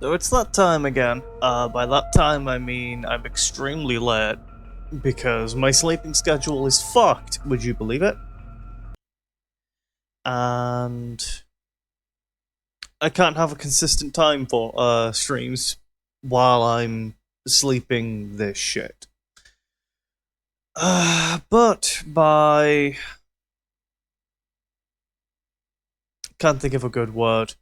So it's that time again. By that time I mean I'm extremely late because my sleeping schedule is fucked, would you believe it? And I can't have a consistent time for streams while I'm sleeping this shit. But by can't think of a good word.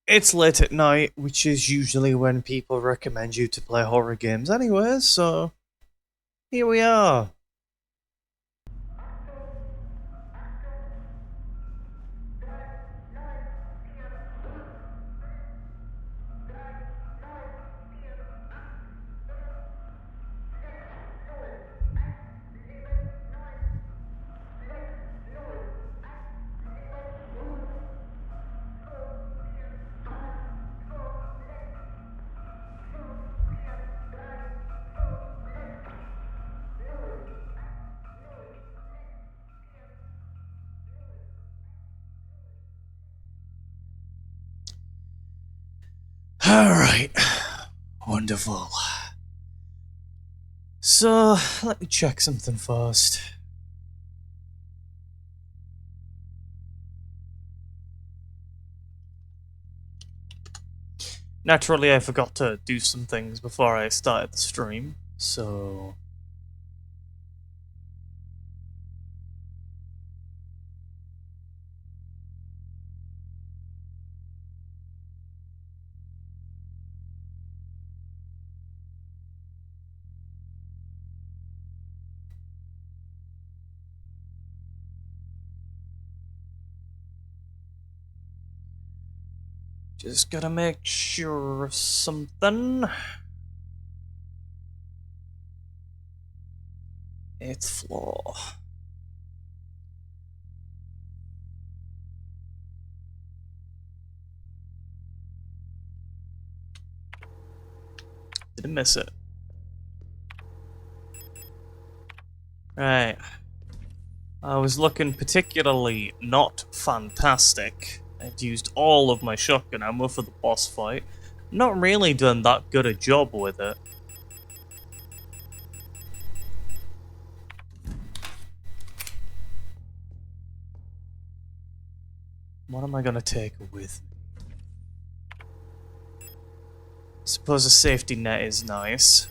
It's late at night, which is usually when people recommend you to play horror games anyway, so here we are. Alright. Wonderful. So, let me check something first. Naturally, I forgot to do some things before I started the stream, so... Just gotta make sure of something. Eighth floor. Didn't miss it. Right. I was looking particularly not fantastic. I'd used all of my shotgun ammo for the boss fight. Not really done that good a job with it. What am I gonna take with me? Suppose a safety net is nice.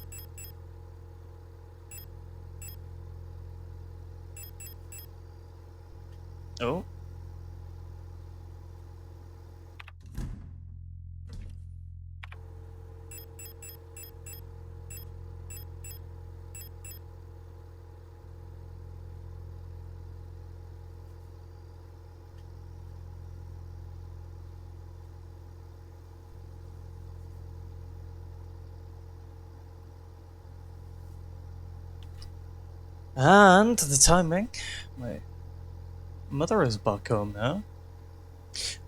Oh. And the timing. My mother is back home now.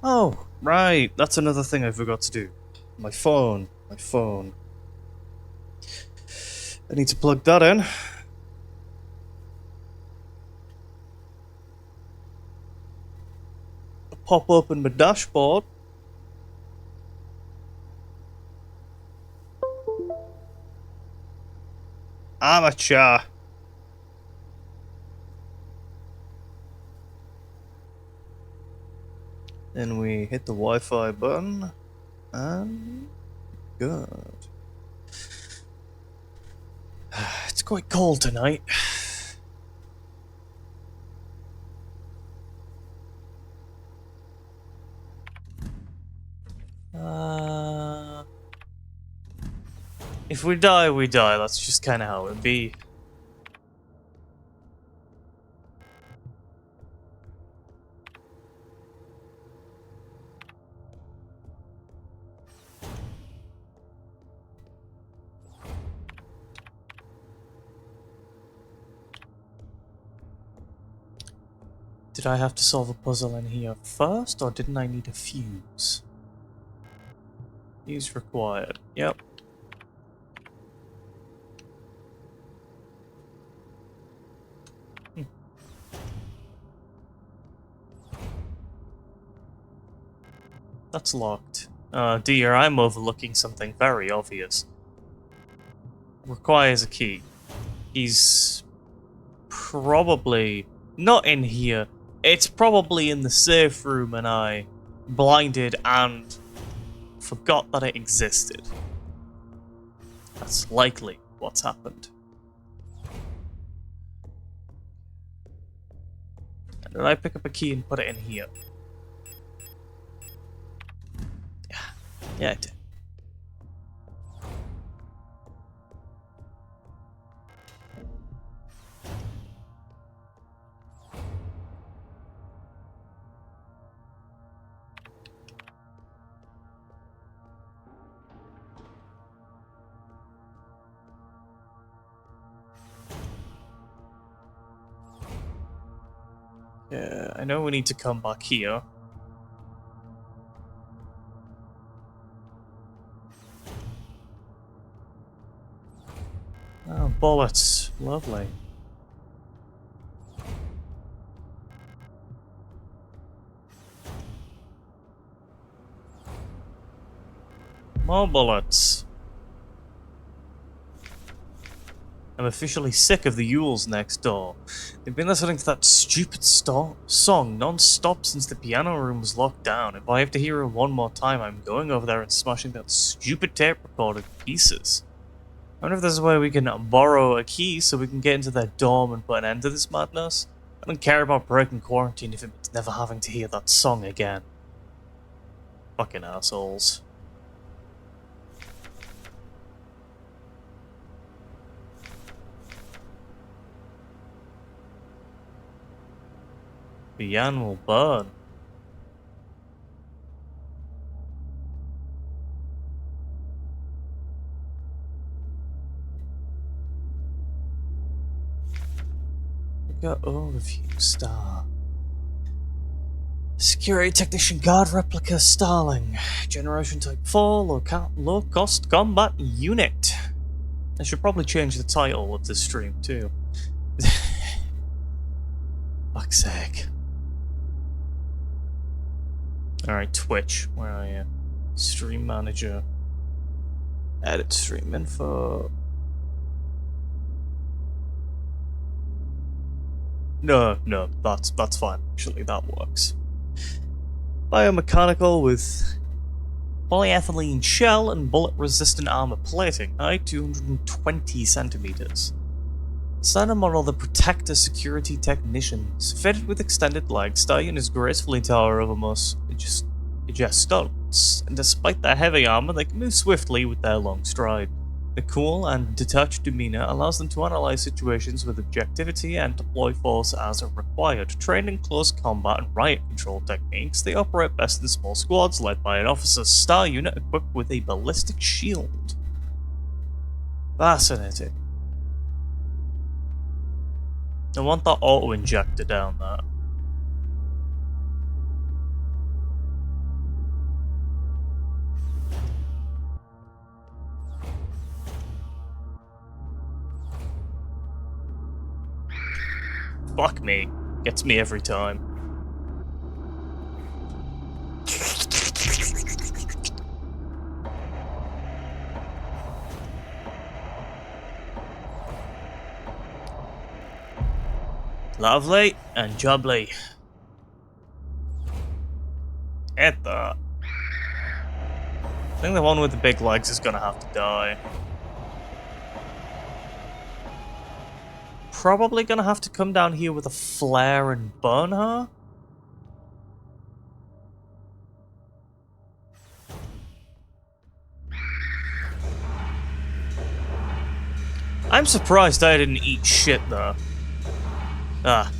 Oh, right. That's another thing I forgot to do. My phone. My phone. I need to plug that in. Pop open my dashboard. Amateur. Then we hit the Wi-Fi button. And good. It's quite cold tonight. If we die, we die. That's just kind of how it be. Did I have to solve a puzzle in here first, or didn't I need a fuse? Fuse required. Yep. That's locked. Dear, I'm overlooking something very obvious. Requires a key. He's probably not in here. It's probably in the safe room and I blinded and forgot that it existed. That's likely what's happened. Did I pick up a key and put it in here? Yeah, I did. Yeah, I know we need to come back here. Oh, bullets. Lovely. More bullets. I'm officially sick of the Yules next door. They've been listening to that stupid song non-stop since the piano room was locked down. If I have to hear it one more time, I'm going over there and smashing that stupid tape recorder to pieces. I wonder if there's a way we can borrow a key so we can get into their dorm and put an end to this madness. I don't care about breaking quarantine if it means never having to hear that song again. Fucking assholes. The yarn will burn. Got overview star. Security technician guard replica Starling. Generation type 4, low cost combat unit. I should probably change the title of this stream too. Fuck's sake. Alright, Twitch, where are you? Stream manager. Edit stream info. No, that's fine. Actually, that works. Biomechanical with polyethylene shell and bullet-resistant armor plating, height 220 centimeters. Standard model the Protector Security Technicians, fitted with extended legs, star units gracefully tower over most stunts, and despite their heavy armor, they can move swiftly with their long stride. The cool and detached demeanor allows them to analyze situations with objectivity and deploy force as required. Trained in close combat and riot control techniques, they operate best in small squads led by an officer's star unit equipped with a ballistic shield. Fascinating. I want that auto-injector down there. Fuck me. Gets me every time. Lovely and jubbly. Hit that. I think the one with the big legs is gonna have to die. Probably gonna have to come down here with a flare and burn her. I'm surprised I didn't eat shit though. Ah.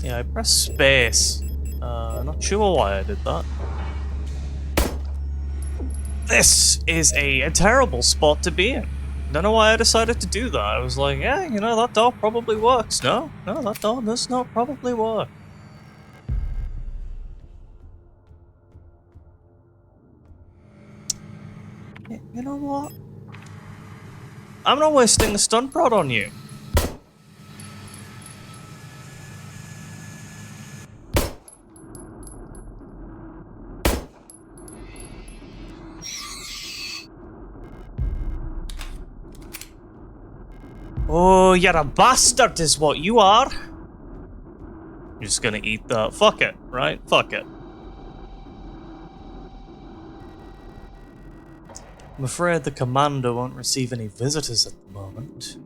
Yeah, I pressed space. Not sure why I did that. This is a terrible spot to be in. Don't know why I decided to do that. I was like, yeah, you know, that door probably works. No, that door does not probably work. You know what? I'm not wasting a stun prod on you. Oh, you're a bastard is what you are. You're just gonna eat that. Fuck it, right? Fuck it. I'm afraid the commander won't receive any visitors at the moment.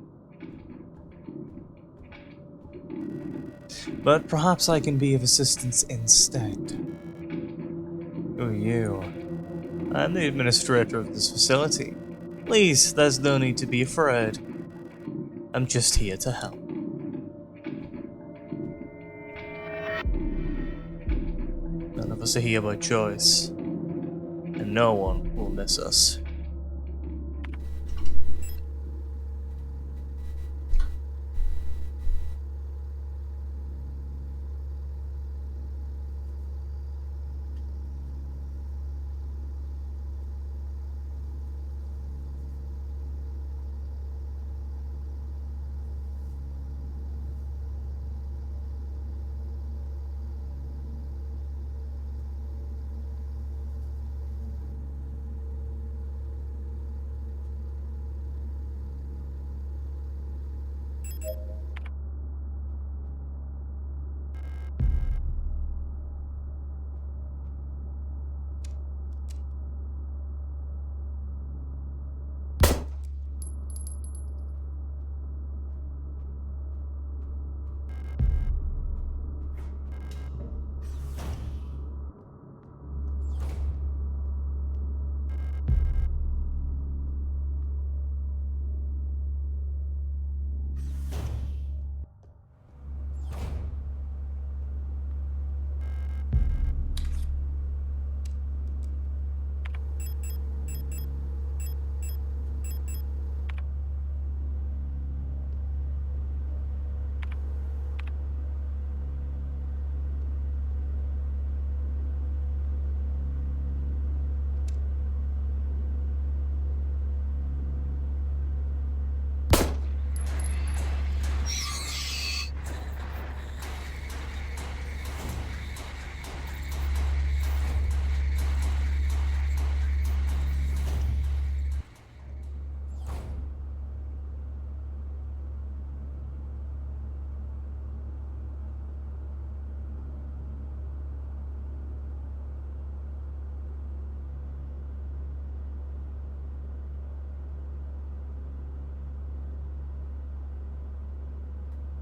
But perhaps I can be of assistance instead. Who are you? I'm the administrator of this facility. Please, there's no need to be afraid. I'm just here to help. None of us are here by choice, and no one will miss us.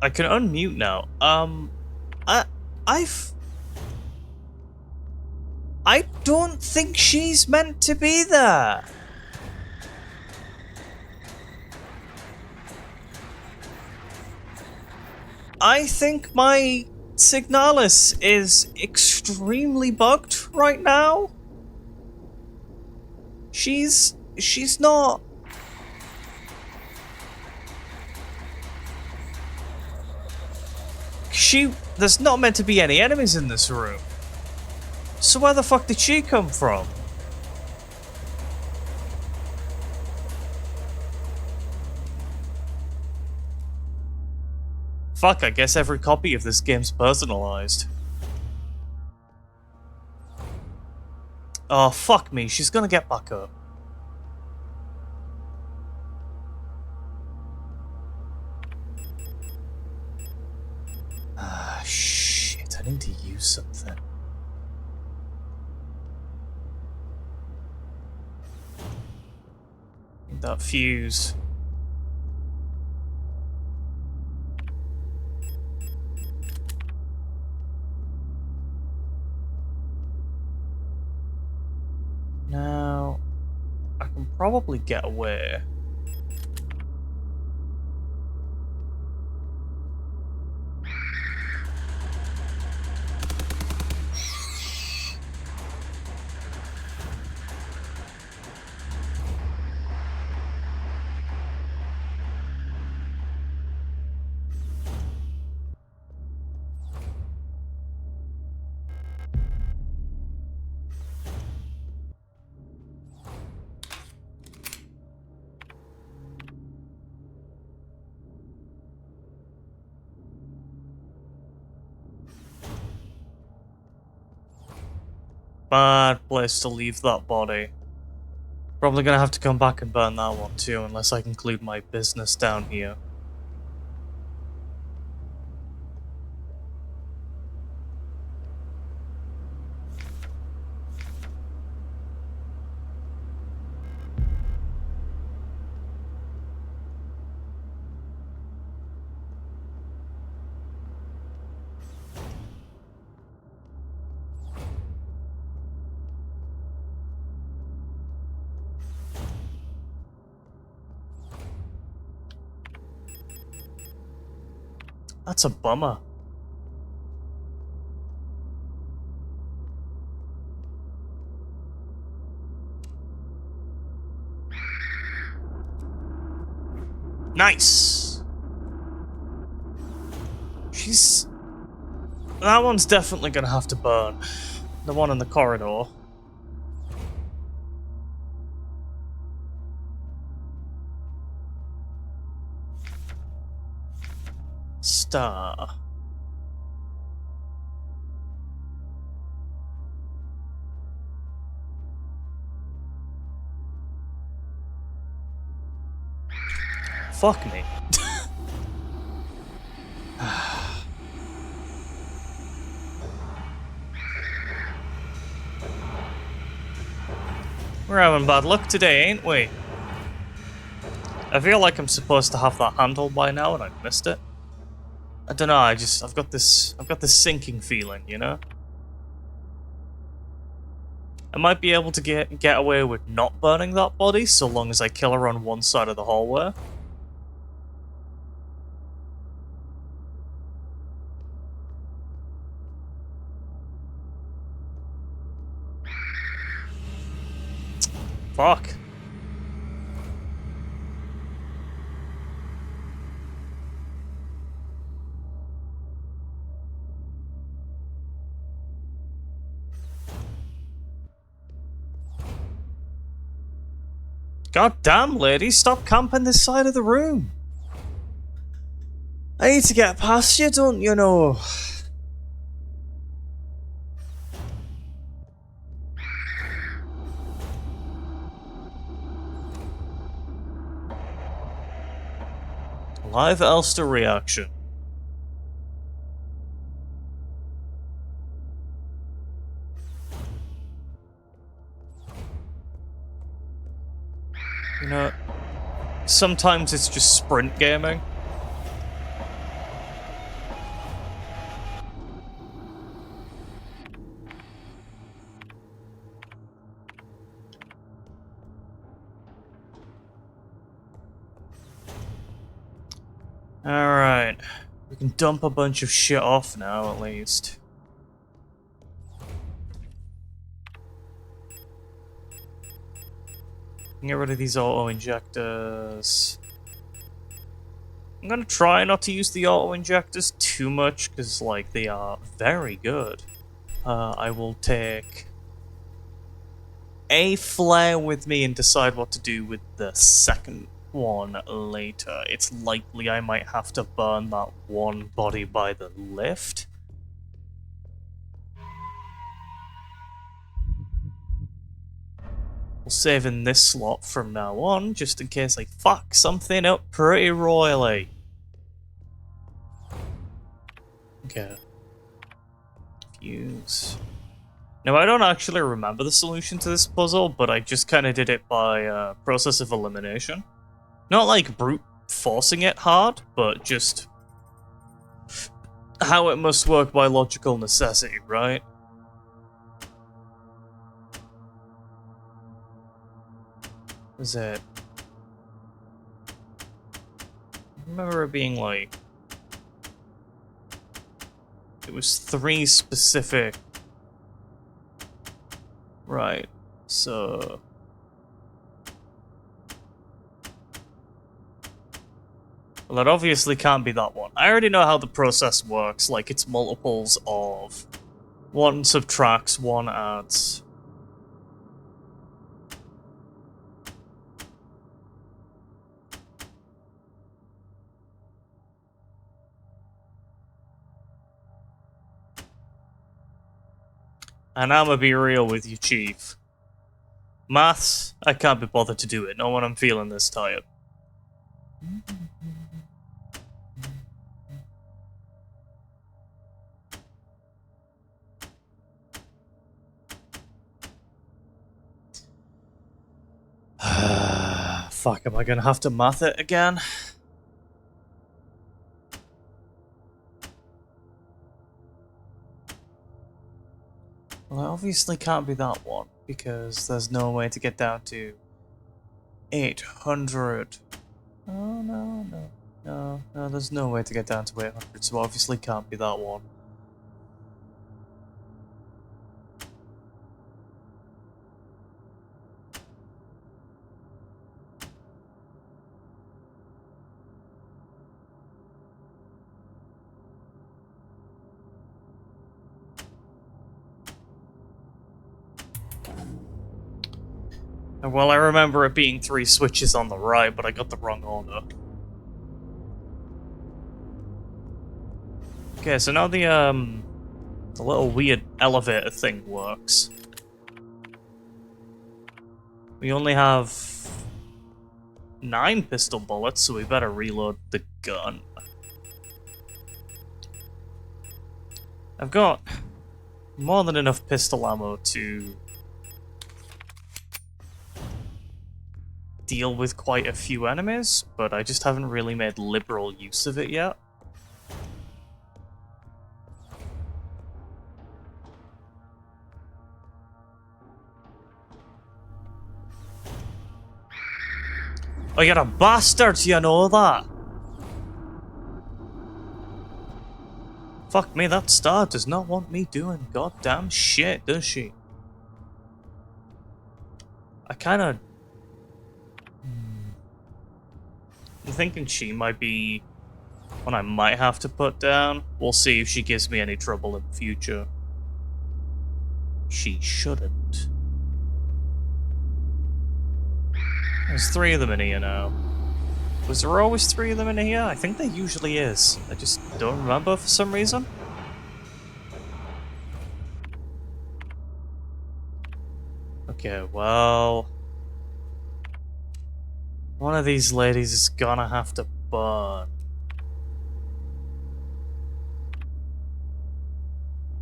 I can unmute now. I've... I don't think she's meant to be there. I think my SIGNALIS is extremely bugged right now. She's not... There's not meant to be any enemies in this room. So where the fuck did she come from? Fuck, I guess every copy of this game's personalized. Oh, fuck me, she's gonna get back up. Ah, shit, I need to use something. That fuse. Now, I can probably get away. Bad place to leave that body. Probably gonna have to come back and burn that one too, unless I conclude my business down here. That's a bummer. Nice! That one's definitely gonna have to burn. The one in the corridor. Star. Fuck me. We're having bad luck today, ain't we? I feel like I'm supposed to have that handle by now and I've missed it. I don't know, I've got this sinking feeling, you know? I might be able to get away with not burning that body so long as I kill her on one side of the hallway. Fuck. God damn, lady, stop camping this side of the room. I need to get past you, don't you know? Live Elster reaction. You know, sometimes it's just sprint gaming. Alright. We can dump a bunch of shit off now, at least. Get rid of these auto-injectors. I'm gonna try not to use the auto-injectors too much, because, like, they are very good. I will take a flare with me and decide what to do with the second one later. It's likely I might have to burn that one body by the lift. We'll save in this slot from now on, just in case I fuck something up pretty royally. Okay. Fuse. Now, I don't actually remember the solution to this puzzle, but I just kind of did it by process of elimination. Not like brute forcing it hard, but just how it must work by logical necessity, right? Was it? I remember it being like... It was 3 specific... Right, so... Well, that obviously can't be that one. I already know how the process works, like it's multiples of... 1 subtracts, 1 adds. And I'ma be real with you, Chief. Maths, I can't be bothered to do it, not when I'm feeling this tired. Fuck, am I gonna have to math it again? Well, it obviously can't be that one, because there's no way to get down to 800. Oh, no. No, there's no way to get down to 800, so obviously can't be that one. Well, I remember it being 3 switches on the right, but I got the wrong order. Okay, so now the little weird elevator thing works. We only have 9 pistol bullets, so we better reload the gun. I've got more than enough pistol ammo to deal with quite a few enemies, but I just haven't really made liberal use of it yet. Oh, you're a bastard, you know that? Fuck me, that star does not want me doing goddamn shit, does she? I kinda... I'm thinking she might be one I might have to put down. We'll see if she gives me any trouble in the future. She shouldn't. There's 3 of them in here now. Was there always 3 of them in here? I think there usually is. I just don't remember for some reason. Okay, well... one of these ladies is gonna have to burn.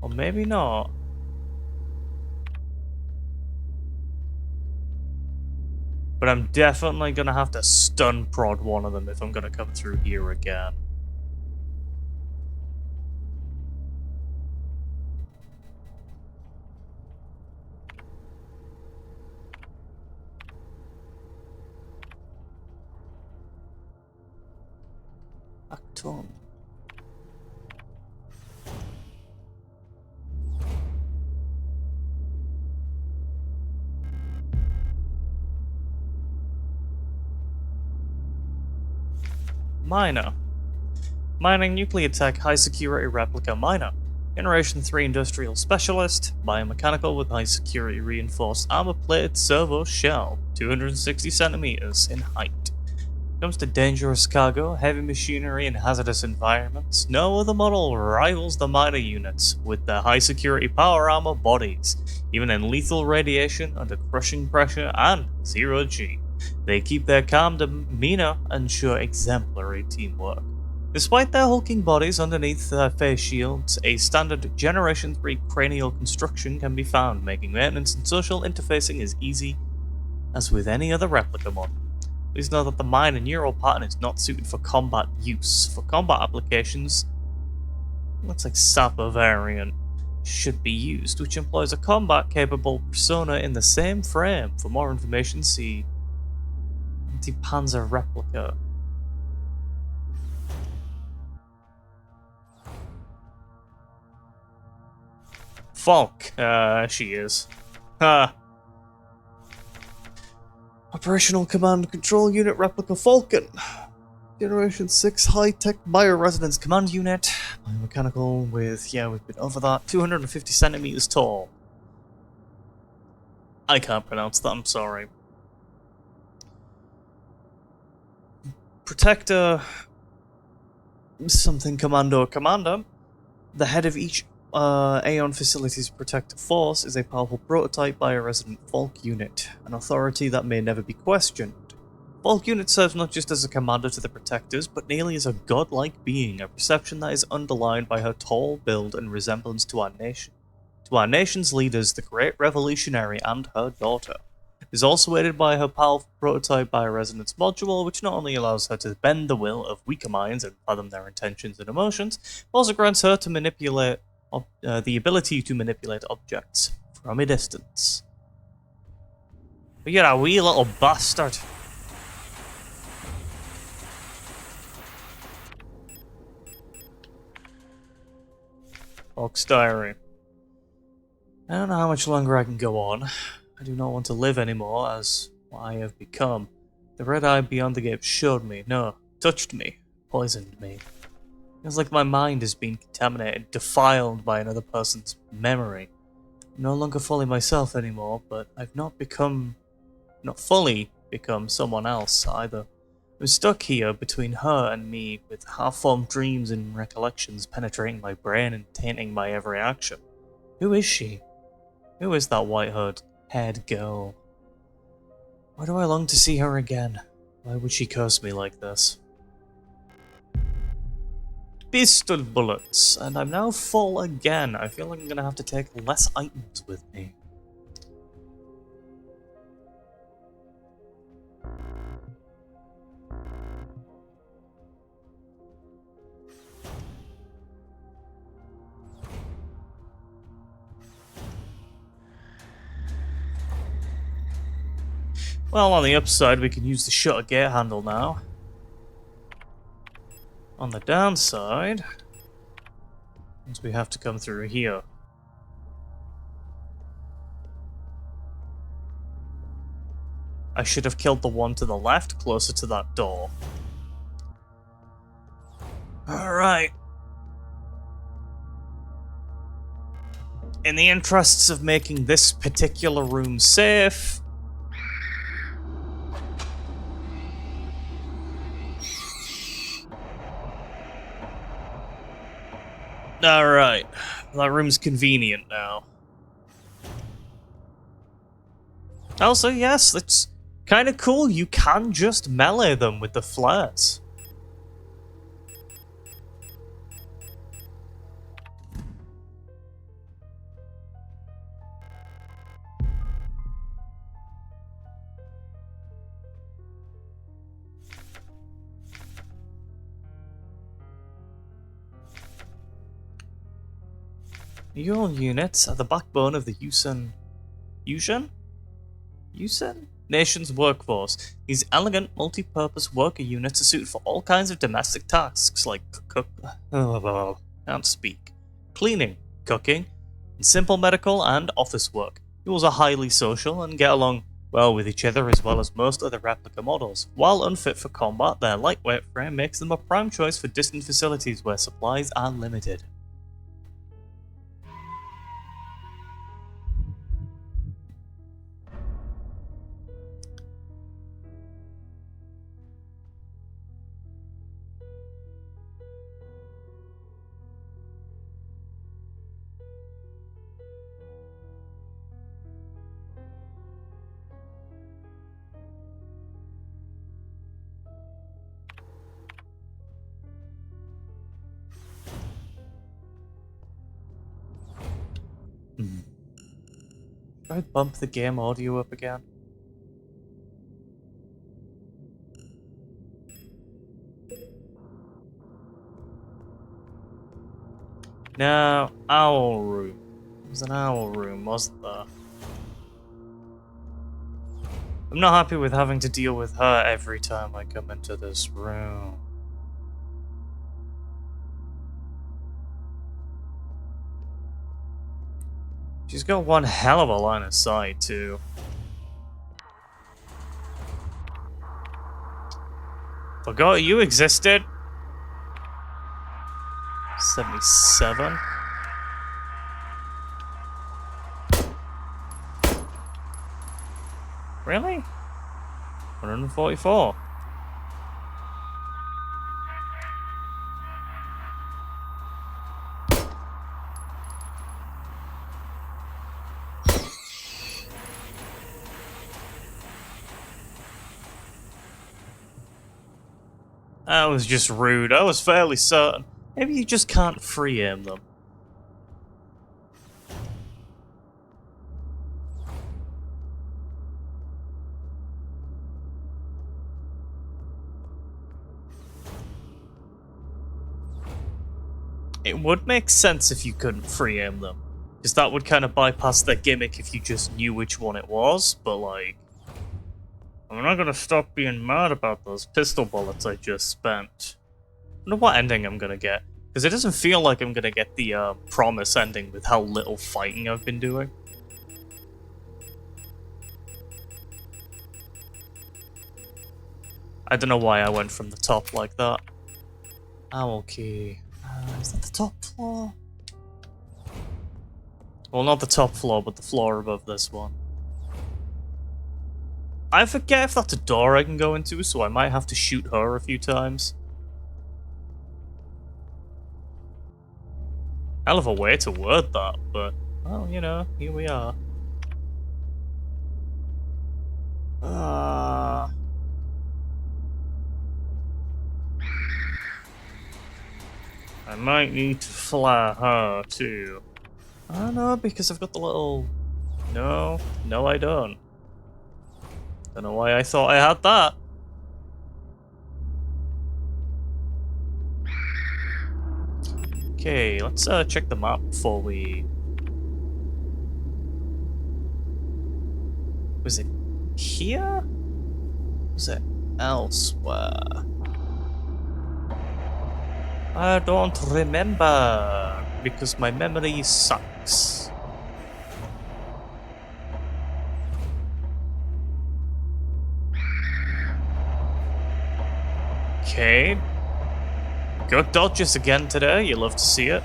Or maybe not. But I'm definitely gonna have to stun prod one of them if I'm gonna come through here again. Acton. Miner. Mining nuclear tech high security replica miner. Generation 3 industrial specialist. Biomechanical with high security reinforced armor plated servo shell. 260 centimeters in height. Comes to dangerous cargo, heavy machinery, and hazardous environments, no other model rivals the miner units with their high security power armor bodies, even in lethal radiation under crushing pressure and 0G. They keep their calm demeanor and show exemplary teamwork. Despite their hulking bodies underneath their face shields, a standard Generation 3 cranial construction can be found, making maintenance and social interfacing as easy as with any other replica model. Please know that the miner neural pattern is not suited for combat use. For combat applications, looks like Sapper variant should be used, which employs a combat-capable persona in the same frame. For more information, see Anti-Panzer replica. Falk, she is. Operational Command Control Unit Replica Falcon. Generation 6 high-tech bioresonance command unit. Biomechanical with, yeah, we've been over that. 250 centimeters tall. I can't pronounce that, I'm sorry. Protector... something Commando Commander. The head of each Aeon Facilities Protective Force is a powerful prototype bioresonant Falk unit, an authority that may never be questioned. Falk unit serves not just as a commander to the Protectors, but nearly as a godlike being, a perception that is underlined by her tall build and resemblance to our nation. To our nation's leaders, the Great Revolutionary and her daughter. It is also aided by her powerful prototype bioresonance module, which not only allows her to bend the will of weaker minds and fathom their intentions and emotions, but also grants her to manipulate the ability to manipulate objects from a distance. But you're a wee little bastard. Fox Diary. I don't know how much longer I can go on. I do not want to live anymore as what I have become. The red eye beyond the gate showed me, no, touched me, poisoned me. It's like my mind has been contaminated, defiled by another person's memory. I'm no longer fully myself anymore, but I've not fully become someone else either. I'm stuck here between her and me, with half-formed dreams and recollections penetrating my brain and tainting my every action. Who is she? Who is that white-haired girl? Why do I long to see her again? Why would she curse me like this? Pistol bullets, and I'm now full again. I feel like I'm gonna have to take less items with me. Well, on the upside, we can use the shutter gate handle now. On the downside, means we have to come through here. I should have killed the one to the left, closer to that door. Alright. In the interests of making this particular room safe, alright, that room's convenient now. Also, yes, it's kind of cool. You can just melee them with the flares. Your units are the backbone of the Yusen nation's workforce. These elegant, multi-purpose worker units are suited for all kinds of domestic tasks like can't speak, cleaning, cooking, and simple medical and office work. Yours are highly social and get along well with each other as well as most other replica models. While unfit for combat, their lightweight frame makes them a prime choice for distant facilities where supplies are limited. Should I bump the game audio up again? No, owl room. There was an owl room, wasn't there? I'm not happy with having to deal with her every time I come into this room. She's got one hell of a line of sight, too. Forgot you existed. 77. Really? 144. That was just rude. I was fairly certain. Maybe you just can't free aim them. It would make sense if you couldn't free aim them, because that would kind of bypass their gimmick if you just knew which one it was, but like, I'm not gonna stop being mad about those pistol bullets I just spent. I wonder what ending I'm gonna get. Because it doesn't feel like I'm gonna get the promise ending with how little fighting I've been doing. I don't know why I went from the top like that. Owl key. Is that the top floor? Well, not the top floor, but the floor above this one. I forget if that's a door I can go into, so I might have to shoot her a few times. Hell of a way to word that, but, well, you know, here we are. I might need to fly her, too. Oh, no, because I've got the little... No, I don't. Don't know why I thought I had that. Okay, let's check the map before we... Was it here? Was it elsewhere? I don't remember, because my memory sucks. Okay. Good dodges again today, you love to see it.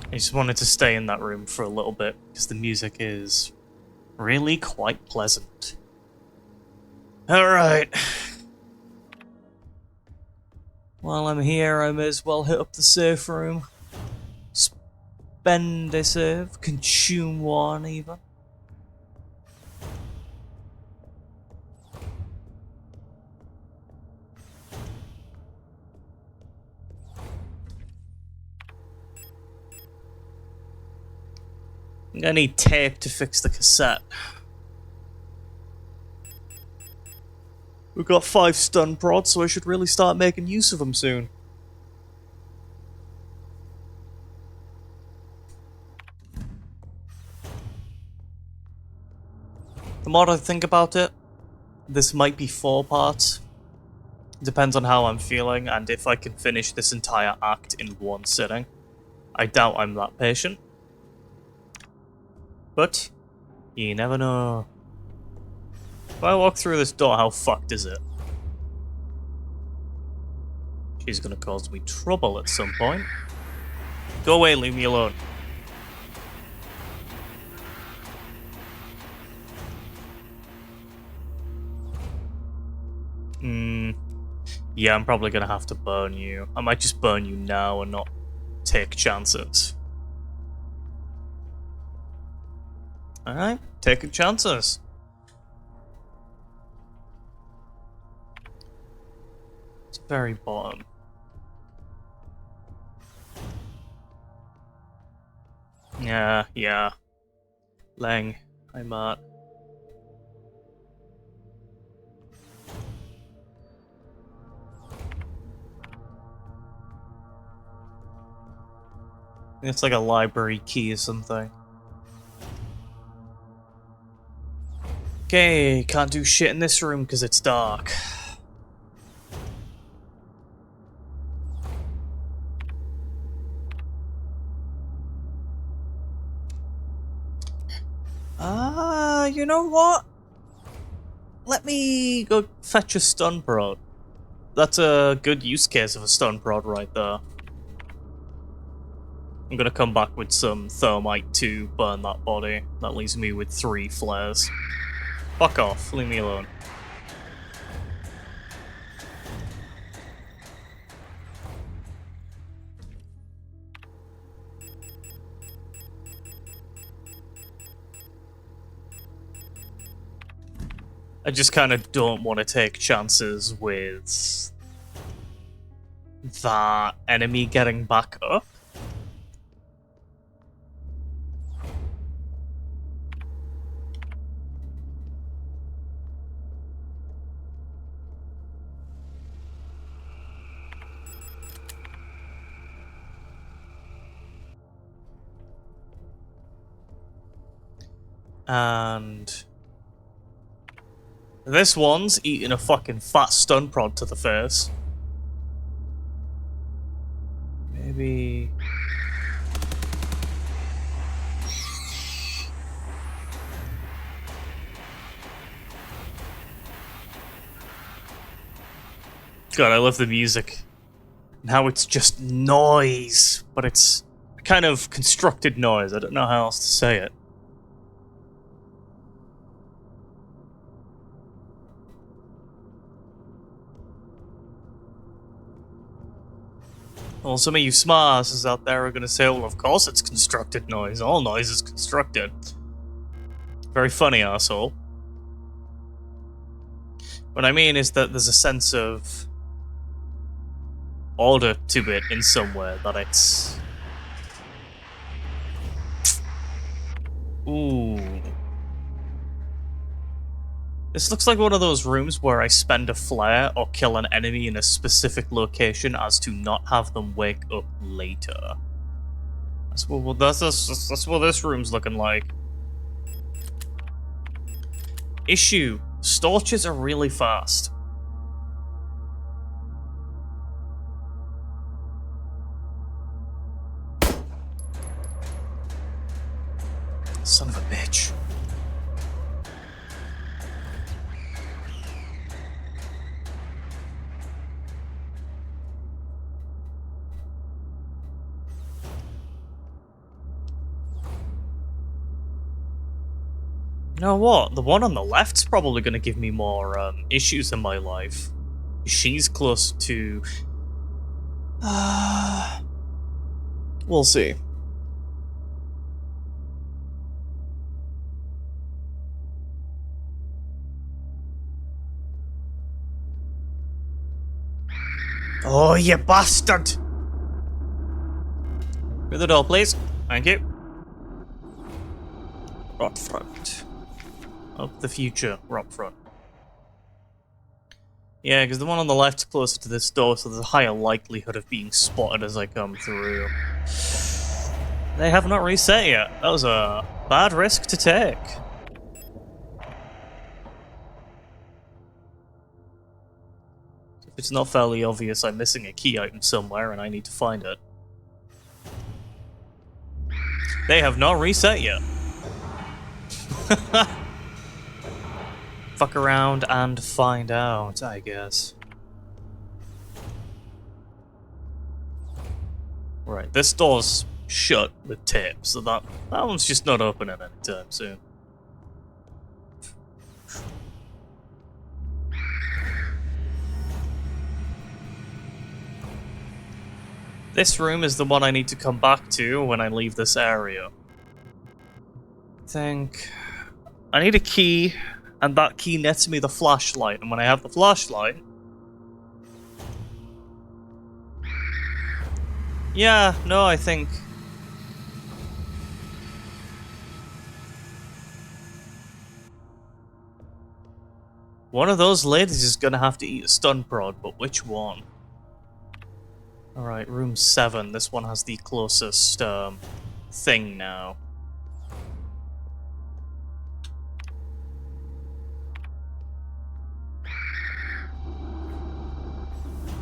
I just wanted to stay in that room for a little bit, because the music is really quite pleasant. Alright. While I'm here, I may as well hit up the safe room. Spend a save, consume one even. I'm gonna need tape to fix the cassette. We've got 5 stun prods, so I should really start making use of them soon. The more I think about it, this might be 4 parts. Depends on how I'm feeling and if I can finish this entire act in one sitting. I doubt I'm that patient. But, you never know. If I walk through this door, how fucked is it? She's gonna cause me trouble at some point. Go away, leave me alone. Yeah, I'm probably gonna have to burn you. I might just burn you now and not take chances. Alright, taking chances. It's very bottom. Yeah. Lang, hi Matt. It's like a library key or something. Okay, can't do shit in this room because it's dark. You know what? Let me go fetch a stun prod. That's a good use case of a stun prod right there. I'm gonna come back with some thermite to burn that body. That leaves me with 3 flares. Fuck off, leave me alone. I just kind of don't want to take chances with that enemy getting back up. And this one's eating a fucking fat stun prod to the face. Maybe... God, I love the music. Now it's just noise, but it's a kind of constructed noise. I don't know how else to say it. Well, some of you smartasses out there are going to say, well, of course it's constructed noise. All noise is constructed. Very funny, arsehole. What I mean is that there's a sense of order to it in some way, that it's... Ooh. This looks like one of those rooms where I spend a flare or kill an enemy in a specific location as to not have them wake up later. That's what this room's looking like. Issue. Storches are really fast. Son of a bitch. You know what? The one on the left's probably going to give me more issues in my life. She's close to... we'll see. Oh, you bastard! Through the door, please. Thank you. Rot front. Of the future, rot front. Yeah, because the one on the left's closer to this door, so there's a higher likelihood of being spotted as I come through. They have not reset yet. That was a bad risk to take. If it's not fairly obvious I'm missing a key item somewhere and I need to find it. They have not reset yet. Fuck around and find out, I guess. Right, this door's shut with tape, so that one's just not opening anytime soon. This room is the one I need to come back to when I leave this area. I think I need a key, and that key nets me the flashlight, and when I have the flashlight... Yeah, no, I think... One of those ladies is gonna have to eat a stun prod, but which one? Alright, room 7. This one has the closest thing now.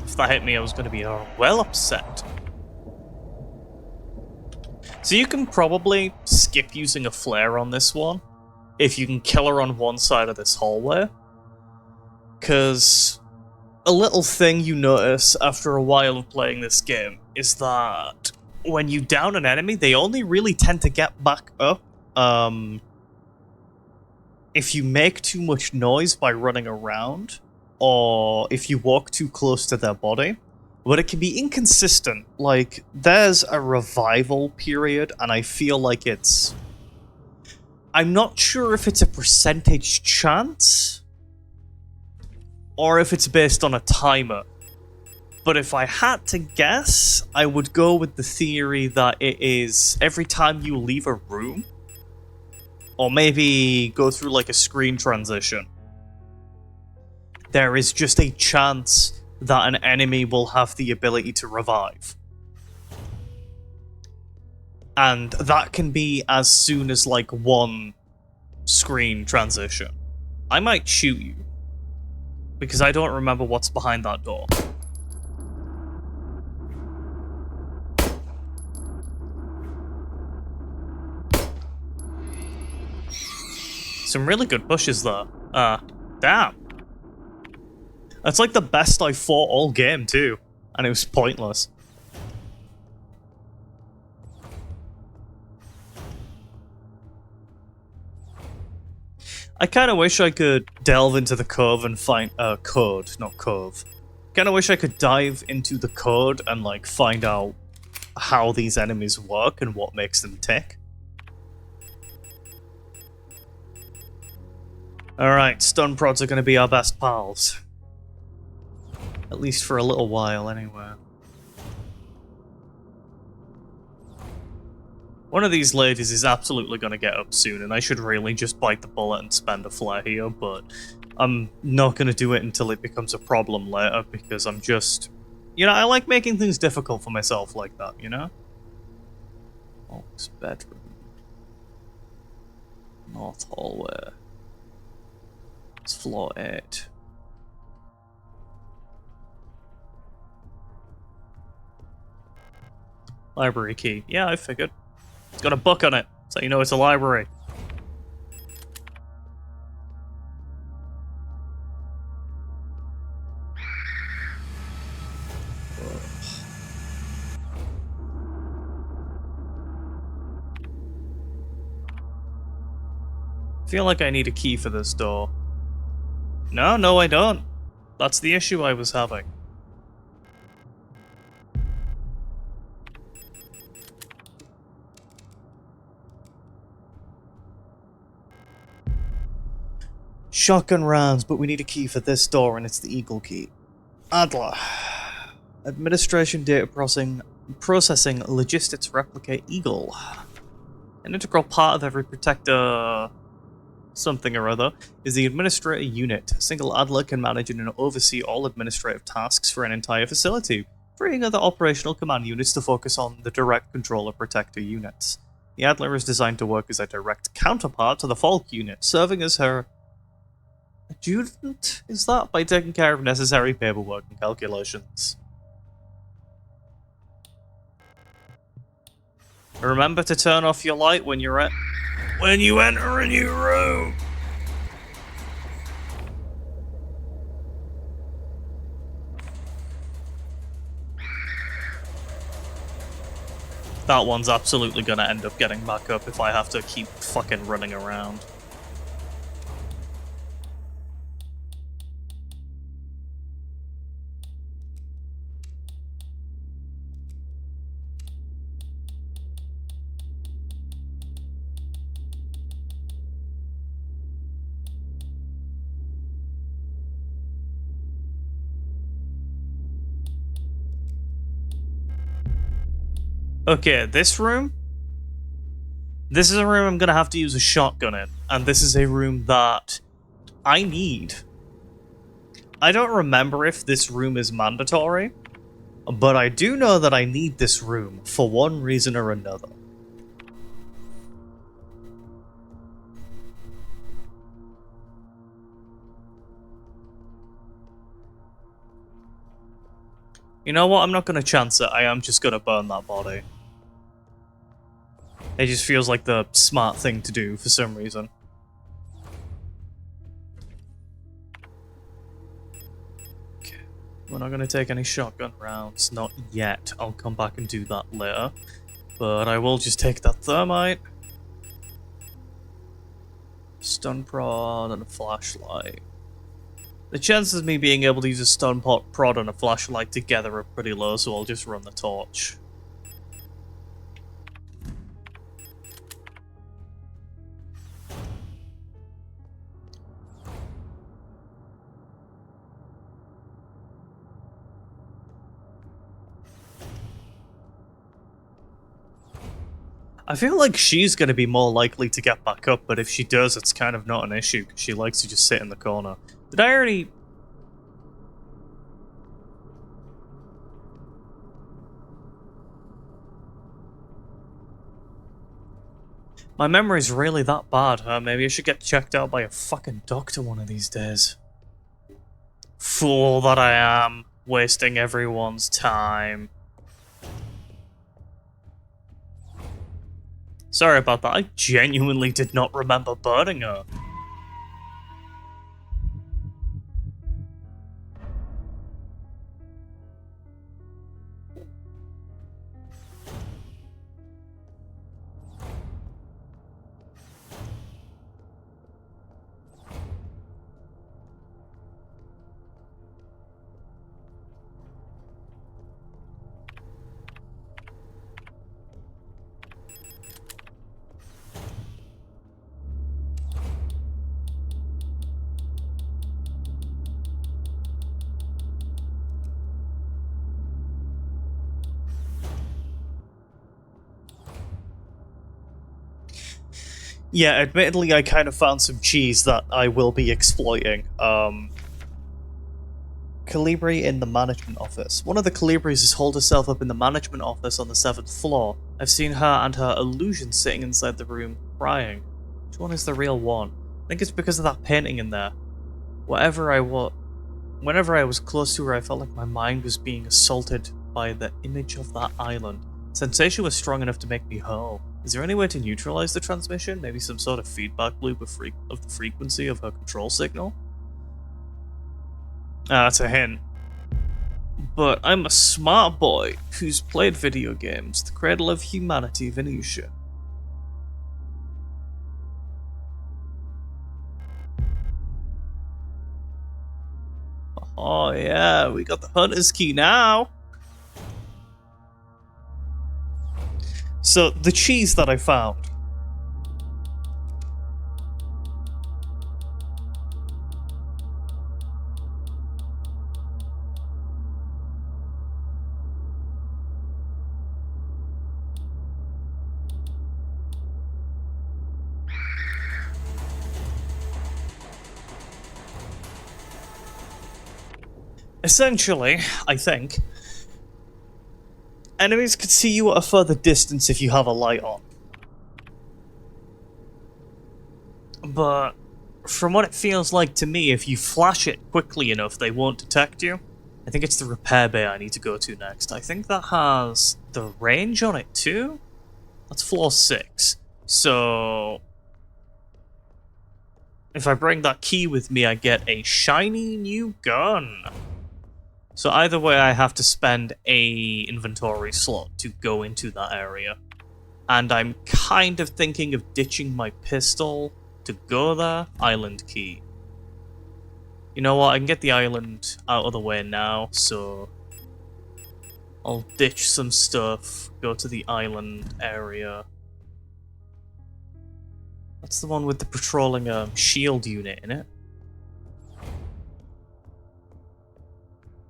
If that hit me, I was going to be well upset. So you can probably skip using a flare on this one if you can kill her on one side of this hallway. Because a little thing you notice after a while of playing this game is that when you down an enemy, they only really tend to get back up if you make too much noise by running around, or if you walk too close to their body. But it can be inconsistent. Like, there's a revival period, and I feel like it's... I'm not sure if it's a percentage chance, or if it's based on a timer. But if I had to guess, I would go with the theory that it is every time you leave a room, or maybe go through like a screen transition, there is just a chance that an enemy will have the ability to revive. And that can be as soon as like one screen transition. I might shoot you, because I don't remember what's behind that door. Some really good pushes there. Damn. That's like the best I fought all game too, and it was pointless. I kind of wish I could delve into the cove and find code, not cove. Kind of wish I could dive into the code and like find out how these enemies work and what makes them tick. Alright, stun prods are going to be our best pals. At least for a little while, anyway. One of these ladies is absolutely going to get up soon, and I should really just bite the bullet and spend a flare here, but I'm not going to do it until it becomes a problem later, because I'm just... You know, I like making things difficult for myself like that, you know? Oak's bedroom. North hallway. It's floor 8. Library key. Yeah, I figured. It's got a book on it, so you know it's a library. I feel like I need a key for this door. No, I don't. That's the issue I was having. Shotgun rounds, but we need a key for this door, and it's the Eagle key. Adler. Administration data processing logistics replicate Eagle. An integral part of every protector... something or other, is the administrator unit. A single Adler can manage and oversee all administrative tasks for an entire facility, freeing other operational command units to focus on the direct control of protector units. The Adler is designed to work as a direct counterpart to the Falk unit, serving as her adjutant, is that? By taking care of necessary paperwork and calculations. Remember to turn off your light when you enter a new room. That one's absolutely gonna end up getting back up if I have to keep fucking running around. Okay, this room? This is a room I'm gonna have to use a shotgun in, and this is a room that I need. I don't remember if this room is mandatory, but I do know that I need this room for one reason or another. You know what? I'm not gonna chance it. I am just gonna burn that body. It just feels like the smart thing to do for some reason. Okay. We're not going to take any shotgun rounds. Not yet. I'll come back and do that later. But I will just take that thermite. Stun prod and a flashlight. The chances of me being able to use a stun prod and a flashlight together are pretty low, so I'll just run the torch. I feel like she's going to be more likely to get back up, but if she does, it's kind of not an issue, because she likes to just sit in the corner. Did I already... My memory's really that bad, huh? Maybe I should get checked out by a fucking doctor one of these days. Fool that I am, wasting everyone's time. Sorry about that, I genuinely did not remember burning her. Yeah, admittedly, I kind of found some cheese that I will be exploiting. Calibri in the management office. One of the Calibris has holed herself up in the management office on the 7th floor. I've seen her and her illusion sitting inside the room, crying. Which one is the real one? I think it's because of that painting in there. Whenever I was close to her, I felt like my mind was being assaulted by the image of that island. Sensation was strong enough to make me whole. Is there any way to neutralize the transmission? Maybe some sort of feedback loop of the frequency of her control signal? That's a hint. But I'm a smart boy who's played video games, the cradle of humanity, Venetia. Oh yeah, we got the hunter's key now! So, the cheese that I found. Essentially, I think, enemies could see you at a further distance if you have a light on. But from what it feels like to me, if you flash it quickly enough, they won't detect you. I think it's the repair bay I need to go to next. I think that has the range on it too? That's floor 6. So if I bring that key with me, I get a shiny new gun. So either way, I have to spend a inventory slot to go into that area. And I'm kind of thinking of ditching my pistol to go there. Island key. You know what, I can get the island out of the way now, so I'll ditch some stuff, go to the island area. That's the one with the patrolling shield unit in it.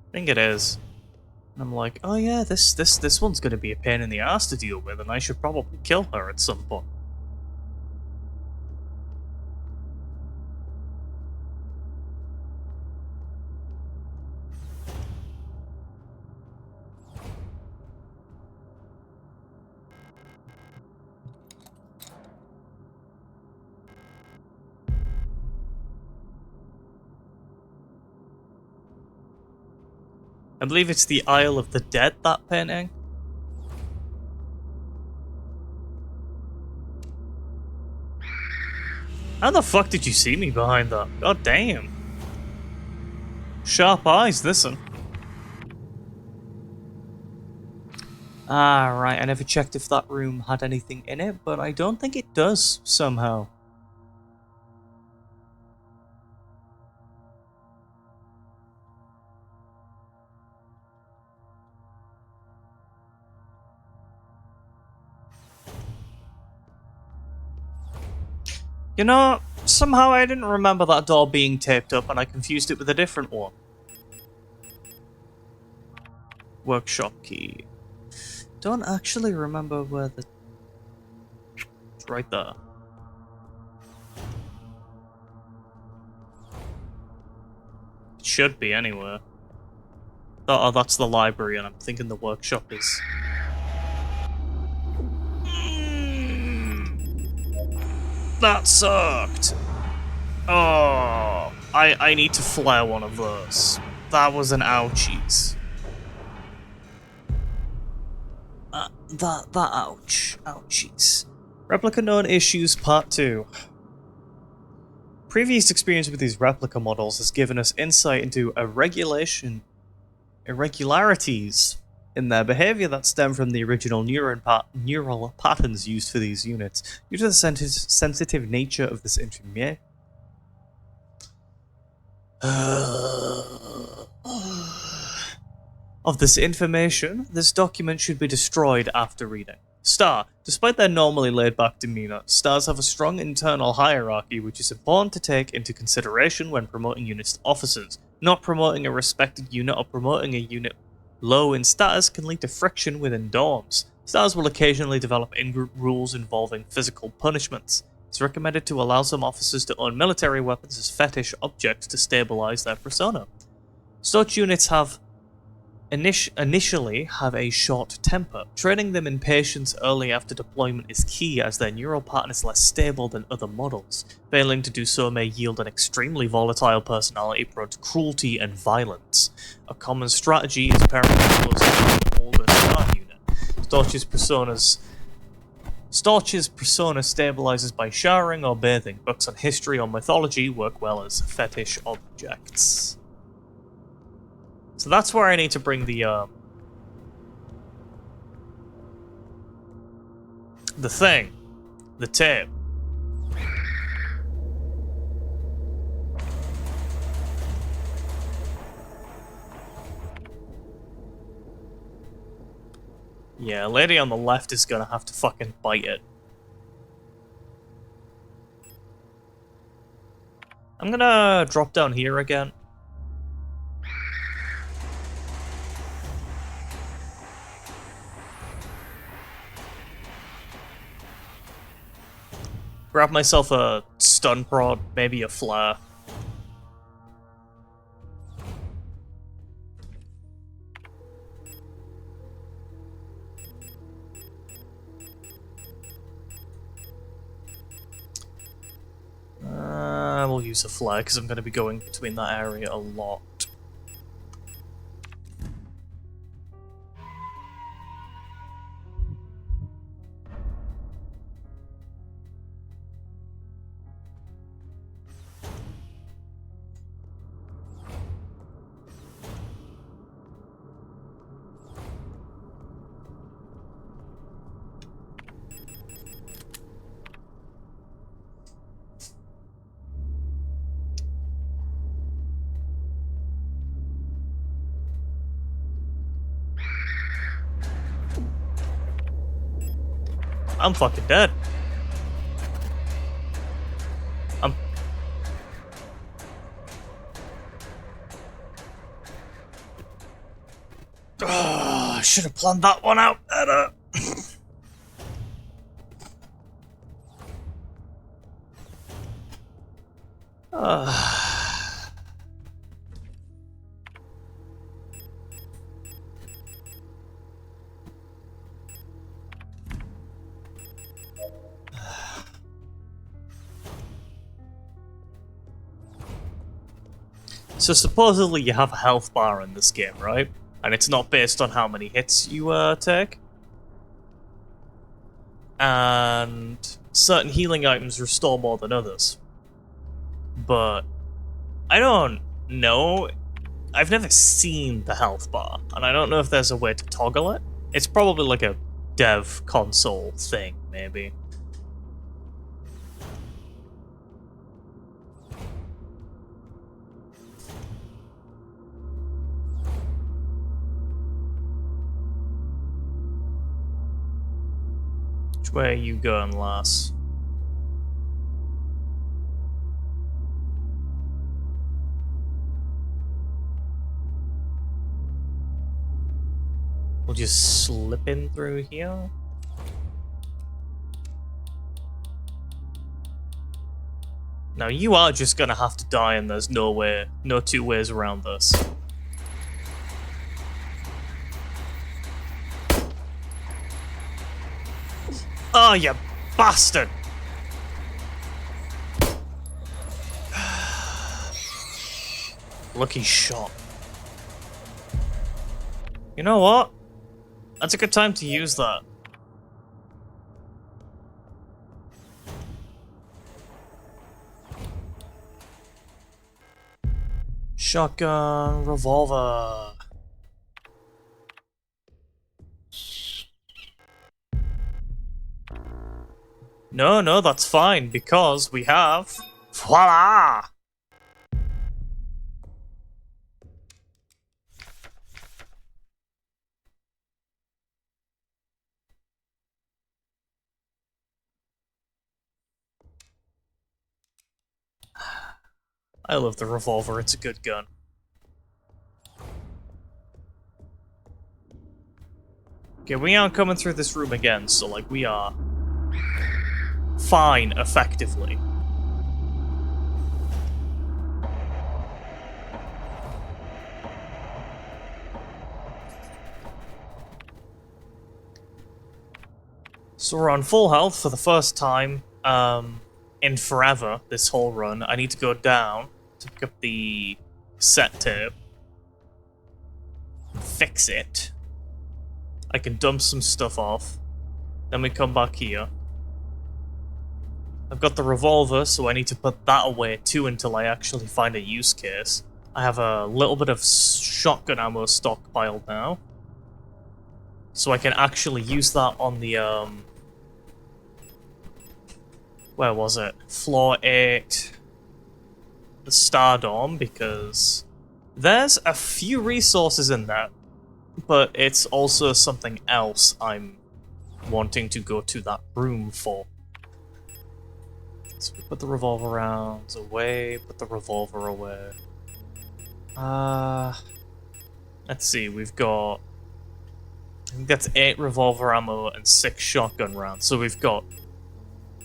I think it is. And I'm like, oh yeah, this one's gonna be a pain in the ass to deal with, and I should probably kill her at some point. I believe it's the Isle of the Dead, that painting. How the fuck did you see me behind that? God damn. Sharp eyes, this one. Ah, right, I never checked if that room had anything in it, but I don't think it does, somehow. You know, somehow I didn't remember that door being taped up and I confused it with a different one. Workshop key. Don't actually remember where the... It's right there. It should be anywhere. Oh, that's the library and I'm thinking the workshop is... That sucked! Oh, I need to flare one of those. That was an ouchies. That ouch. Ouchies. Replica known issues part 2. Previous experience with these replica models has given us insight into irregularities in their behavior that stem from the original neural patterns used for these units. Due to the sensitive nature of this information, this document should be destroyed after reading. Star. Despite their normally laid-back demeanor, stars have a strong internal hierarchy which is important to take into consideration when promoting units to officers. Not promoting a respected unit or promoting a unit low in status can lead to friction within dorms. Stars will occasionally develop in-group rules involving physical punishments. It's recommended to allow some officers to own military weapons as fetish objects to stabilize their persona. Such units initially have a short temper. Training them in patience early after deployment is key as their neural pattern is less stable than other models. Failing to do so may yield an extremely volatile personality prone to cruelty and violence. A common strategy is pairing them close to an older star unit. Storch's persona stabilizes by showering or bathing. Books on history or mythology work well as fetish objects. So that's where I need to bring the thing. The tape. Yeah, lady on the left is gonna have to fucking bite it. I'm gonna drop down here again. Grab myself a stun prod, maybe a flare. We'll use a flare because I'm going to be going between that area a lot. I'm fucking dead. I should have planned that one out better. So supposedly you have a health bar in this game, right? And it's not based on how many hits you take. And certain healing items restore more than others. But I don't know. I've never seen the health bar, and I don't know if there's a way to toggle it. It's probably like a dev console thing, maybe. Which way are you going, lass? We'll just slip in through here. Now you are just gonna have to die, and there's no way, no two ways around this. Oh, you bastard! Lucky shot. You know what? That's a good time to use that. Shotgun, revolver. No, that's fine, because we have... Voila! I love the revolver, it's a good gun. Okay, we aren't coming through this room again, so, like, we are fine, effectively. So we're on full health for the first time in forever, this whole run. I need to go down to pick up the cassette tape. Fix it. I can dump some stuff off. Then we come back here. I've got the revolver, so I need to put that away too until I actually find a use case. I have a little bit of shotgun ammo stockpiled now. So I can actually use that on the, where was it? Floor 8. The Stardome, because there's a few resources in there, but it's also something else I'm wanting to go to that room for. So we put the revolver rounds away, put the revolver away. Let's see, we've got... I think that's 8 revolver ammo and 6 shotgun rounds, so we've got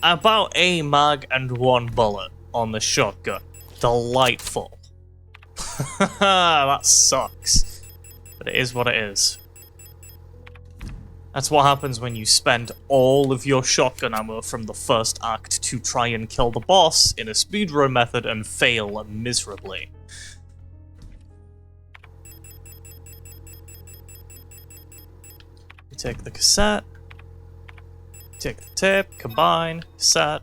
about a mag and 1 bullet on the shotgun. Delightful. That sucks. But it is what it is. That's what happens when you spend all of your shotgun ammo from the first act to try and kill the boss in a speedrun method and fail miserably. You take the cassette, take the tape, combine, cassette.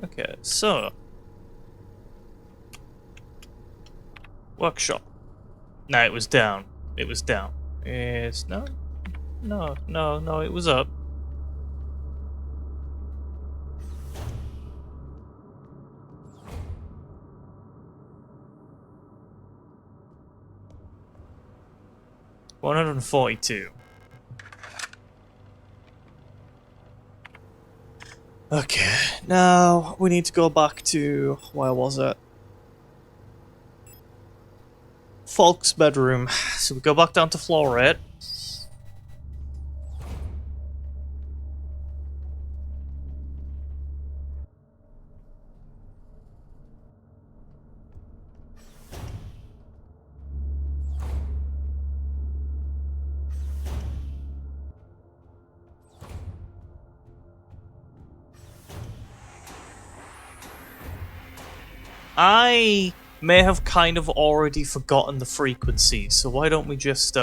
Okay, so workshop. No, it was down. It was down. It's no, it was up. $142. Okay, now we need to go back to, where was it? Falk's bedroom. So we go back down to floor 8. I may have kind of already forgotten the frequency, so why don't we just,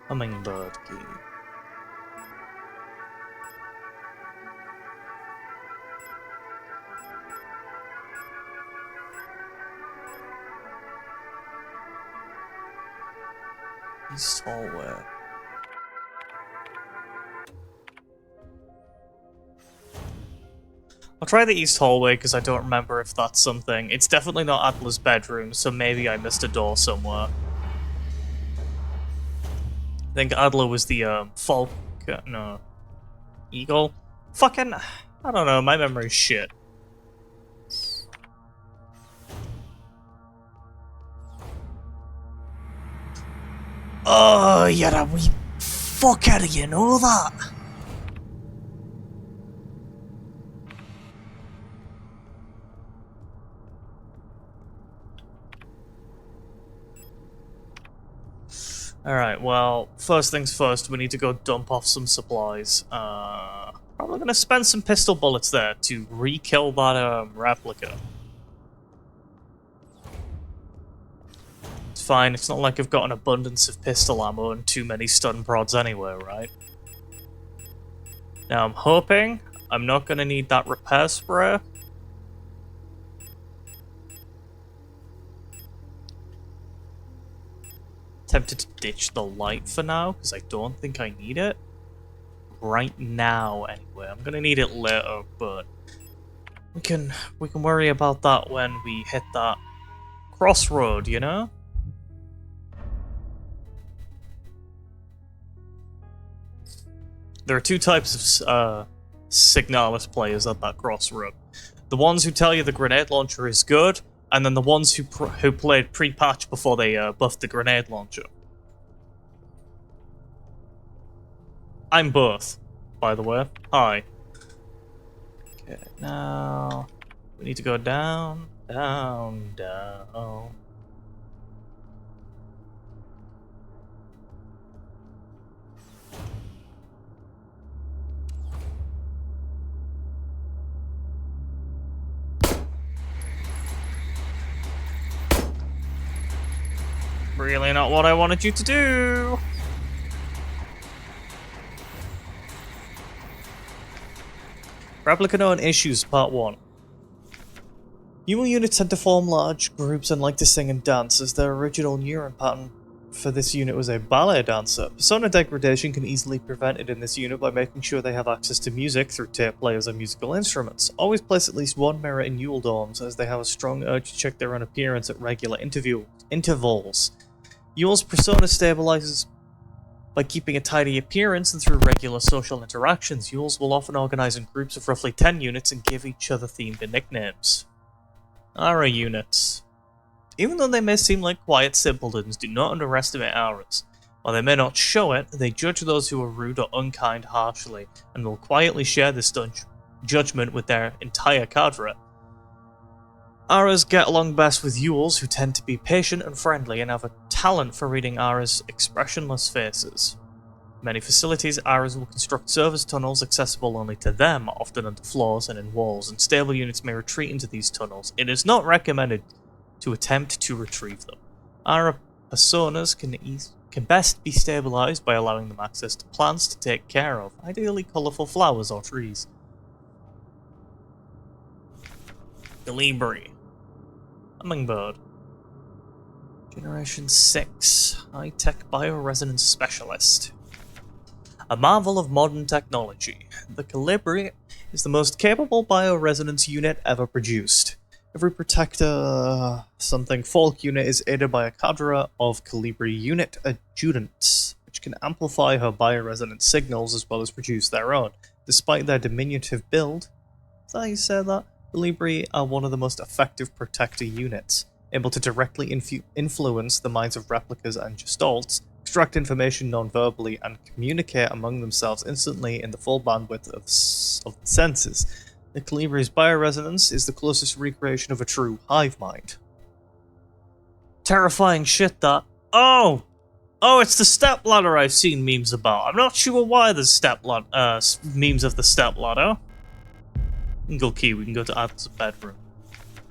Hummingbird key. East hallway. I'll try the east hallway because I don't remember if that's something. It's definitely not Adler's bedroom, so maybe I missed a door somewhere. I think Adler was the falcon. No, eagle. Fucking, I don't know. My memory's shit. Oh, you're a wee fucker, you know that? Alright, well, first things first, we need to go dump off some supplies. Probably gonna spend some pistol bullets there to re-kill that, replica. It's fine, it's not like I've got an abundance of pistol ammo and too many stun prods anyway, right? Now, I'm hoping I'm not gonna need that repair spray. Tempted to ditch the light for now, because I don't think I need it. Right now, anyway. I'm gonna need it later, but we can worry about that when we hit that crossroad, you know? There are two types of Signalis players at that crossroad. The ones who tell you the grenade launcher is good, and then the ones who played pre-patch before they buffed the grenade launcher. I'm both, by the way. Hi. Okay, now we need to go down, down, down. Really not what I wanted you to do. Replica known issues, part 1. Human units tend to form large groups and like to sing and dance, as their original neuron pattern for this unit was a ballet dancer. Persona degradation can easily be prevented in this unit by making sure they have access to music through tape players and musical instruments. Always place at least one mirror in Yule dorms, as they have a strong urge to check their own appearance at regular intervals. Yule's persona stabilizes by keeping a tidy appearance, and through regular social interactions, Yules will often organize in groups of roughly 10 units and give each other themed nicknames. Aura units. Even though they may seem like quiet simpletons, do not underestimate auras. While they may not show it, they judge those who are rude or unkind harshly, and will quietly share this judgment with their entire cadre. Auras get along best with Yules, who tend to be patient and friendly and have a talent for reading Auras' expressionless faces. Many facilities, Auras will construct service tunnels accessible only to them, often under floors and in walls, and stable units may retreat into these tunnels. It is not recommended to attempt to retrieve them. Aura personas can best be stabilized by allowing them access to plants to take care of, ideally colorful flowers or trees. Galibri. Hummingbird. Generation 6. High-tech bioresonance specialist. A marvel of modern technology, the Calibri is the most capable bioresonance unit ever produced. Every Protector something Falk unit is aided by a cadre of Calibri unit adjutants, which can amplify her bioresonance signals as well as produce their own. Despite their diminutive build, is that how you say that? Calibri are one of the most effective Protector units, able to directly influence the minds of replicas and gestalts, extract information non-verbally, and communicate among themselves instantly in the full bandwidth of the senses. The Calibri's bioresonance is the closest recreation of a true hive mind. Terrifying shit, that. Oh, it's the stepladder I've seen memes about. I'm not sure why there's memes of the stepladder. Single key, we can go to Adler's bedroom.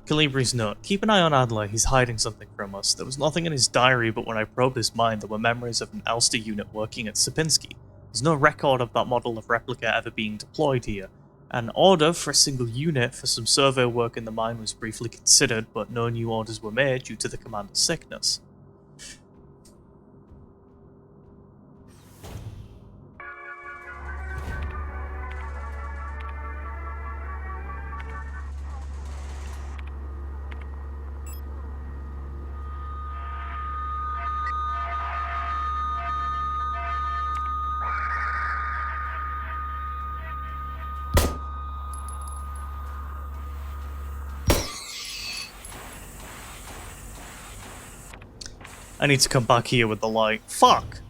Calibri's note. Keep an eye on Adler, he's hiding something from us. There was nothing in his diary, but when I probed his mind, there were memories of an Elster unit working at Sierpinski. There's no record of that model of replica ever being deployed here. An order for a single unit for some survey work in the mine was briefly considered, but no new orders were made due to the commander's sickness. I need to come back here with the light. Fuck!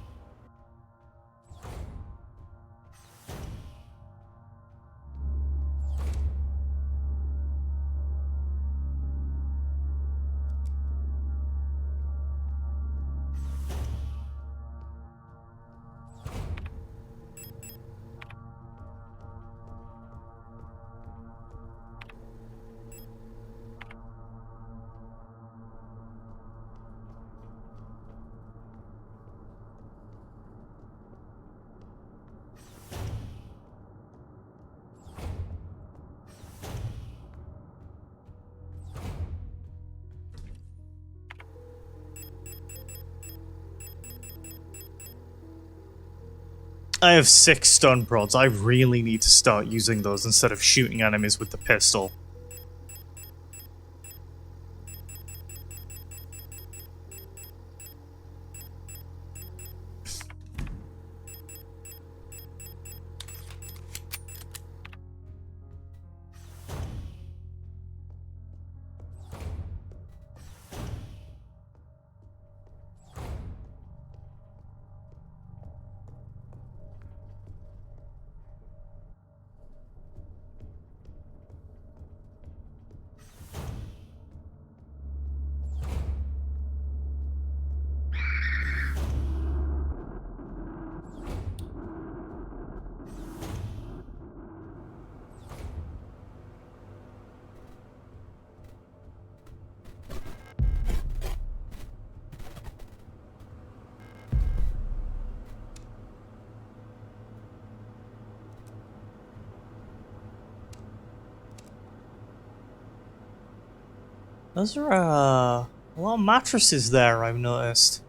I have 6 stun prods. I really need to start using those instead of shooting enemies with the pistol. Those are, a lot of mattresses there, I've noticed.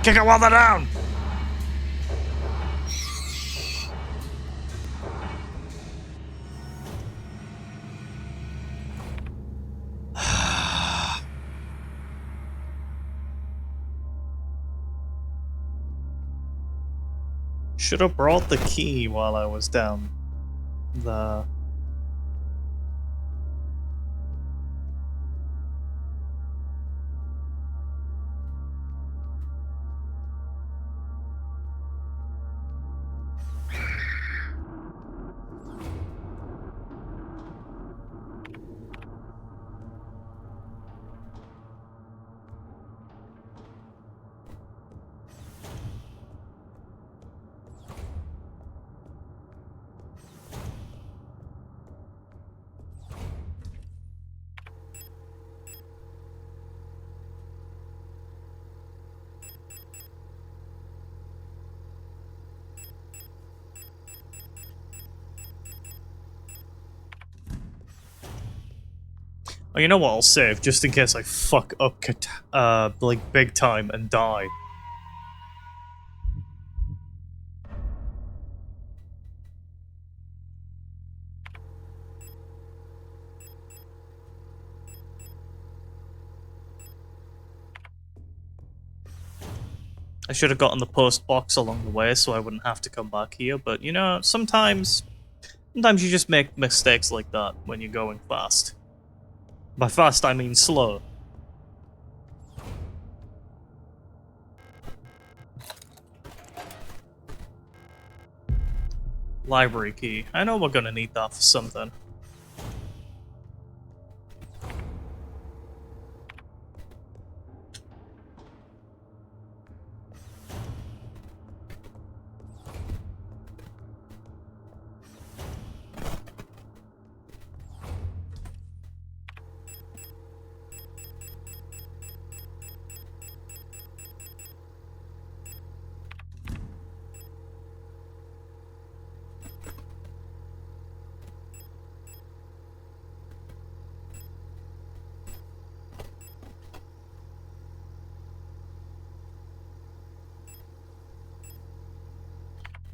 Kick it while they're down! Should have brought the key while I was down there. Oh, you know what? I'll save just in case I fuck up, like big time and die. I should have gotten the post box along the way so I wouldn't have to come back here, but you know, sometimes you just make mistakes like that when you're going fast. By fast, I mean slow. Library key. I know we're gonna need that for something.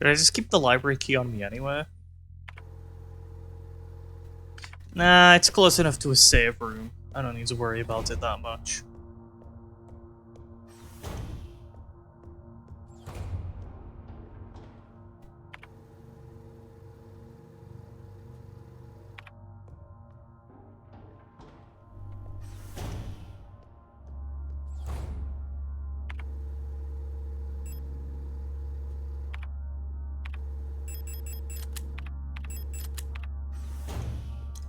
Did I just keep the library key on me anyway? Nah, it's close enough to a save room. I don't need to worry about it that much.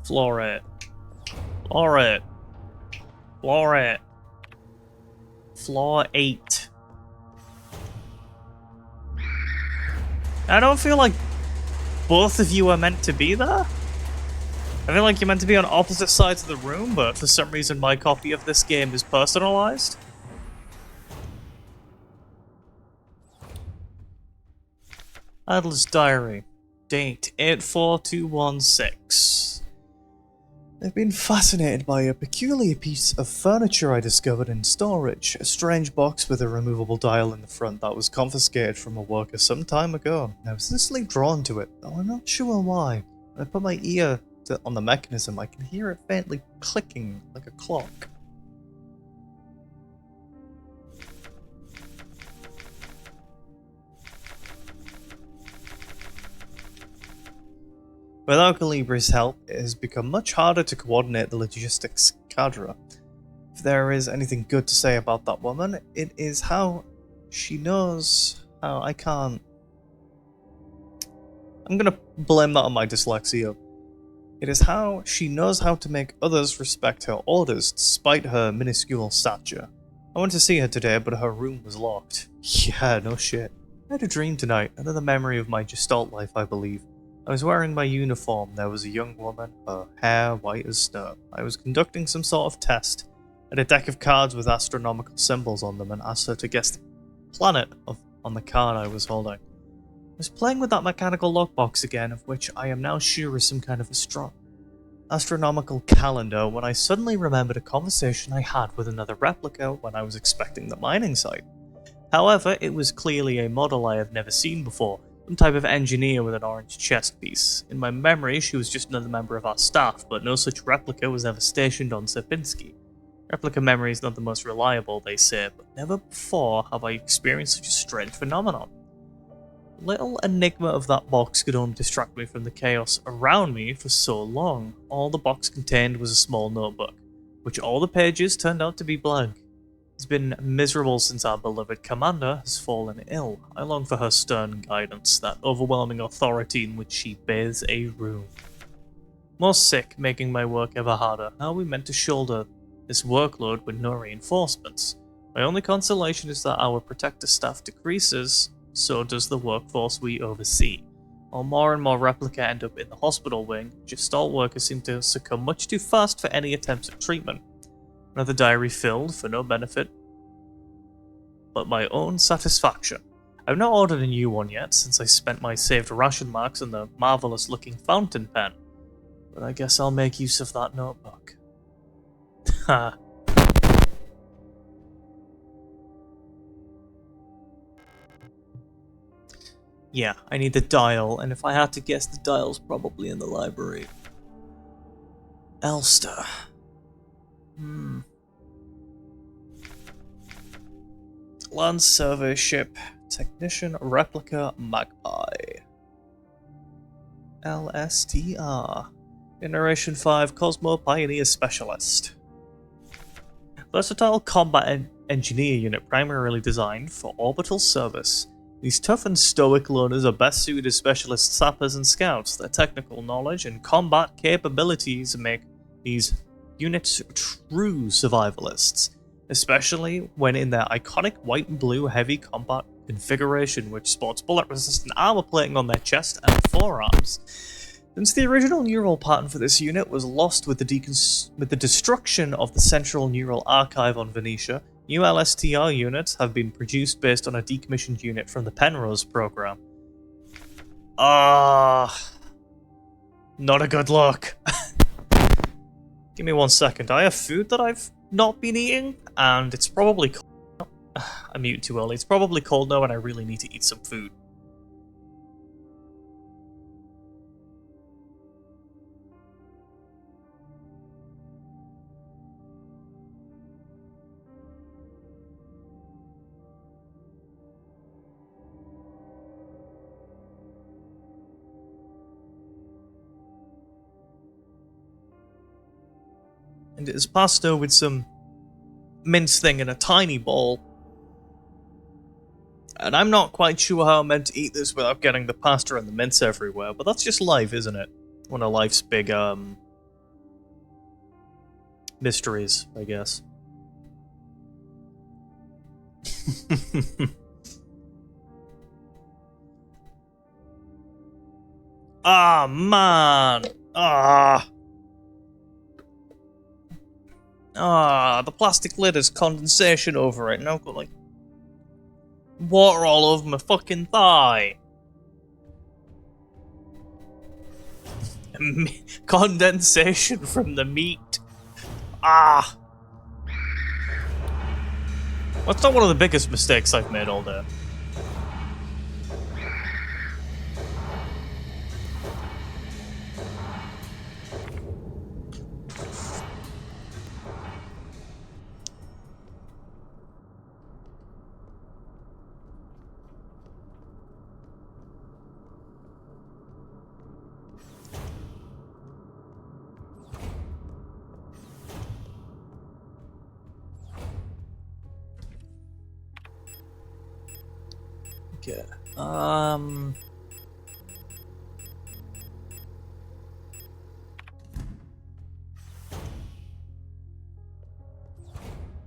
Floor it. Floor it. Floor it. Floor 8. I don't feel like both of you are meant to be there. I feel like you're meant to be on opposite sides of the room, but for some reason my copy of this game is personalized. Adler's Diary. Date 84216. I've been fascinated by a peculiar piece of furniture I discovered in storage. A strange box with a removable dial in the front that was confiscated from a worker some time ago. I was instantly drawn to it, though I'm not sure why. When I put my ear on the mechanism, I can hear it faintly clicking like a clock. Without Calibri's help, it has become much harder to coordinate the logistics cadre. If there is anything good to say about that woman, it is how she knows how I can't... I'm gonna blame that on my dyslexia. It is how she knows how to make others respect her orders, despite her minuscule stature. I went to see her today, but her room was locked. Yeah, no shit. I had a dream tonight, another memory of my Gestalt life, I believe. I was wearing my uniform. There was a young woman, her hair white as snow. I was conducting some sort of test. I had a deck of cards with astronomical symbols on them and asked her to guess the planet on the card I was holding. I was playing with that mechanical lockbox again, of which I am now sure is some kind of astronomical calendar, when I suddenly remembered a conversation I had with another replica when I was expecting the mining site. However, it was clearly a model I have never seen before. Some type of engineer with an orange chest piece. In my memory, she was just another member of our staff, but no such replica was ever stationed on Sierpinski. Replica memory is not the most reliable, they say, but never before have I experienced such a strange phenomenon. The little enigma of that box could only distract me from the chaos around me for so long. All the box contained was a small notebook, which all the pages turned out to be blank. It's been miserable since our beloved commander has fallen ill. I long for her stern guidance, that overwhelming authority in which she bathes a room. More sick, making my work ever harder. How are we meant to shoulder this workload with no reinforcements? My only consolation is that our protector staff decreases, so does the workforce we oversee. While more and more replica end up in the hospital wing, Gestalt workers seem to succumb much too fast for any attempts at treatment. Another diary filled for no benefit but my own satisfaction. I've not ordered a new one yet, since I spent my saved ration marks on the marvelous looking fountain pen, but I guess I'll make use of that notebook. Ha. Yeah, I need the dial, and if I had to guess, the dial's probably in the library. Elster. Land survey ship, technician replica Magpie. LSTR. Generation 5 Cosmo Pioneer Specialist. Versatile combat engineer unit primarily designed for orbital service. These tough and stoic loners are best suited as specialist sappers and scouts. Their technical knowledge and combat capabilities make these units true survivalists, especially when in their iconic white and blue heavy combat configuration, which sports bullet-resistant armor plating on their chest and forearms. Since the original neural pattern for this unit was lost with the destruction of the central neural archive on Venetia, new LSTR units have been produced based on a decommissioned unit from the Penrose program. Not a good look. Give me 1 second. I have food that I've not been eating, and it's probably cold. I muted too early. It's probably cold now, and I really need to eat some food. And it is pasta with some mince thing in a tiny bowl. And I'm not quite sure how I'm meant to eat this without getting the pasta and the mince everywhere, but that's just life, isn't it? One of life's big, mysteries, I guess. Ah, man! The plastic lid has condensation over it, and I've got, like, water all over my fucking thigh. Condensation from the meat. That's not one of the biggest mistakes I've made all day. Okay.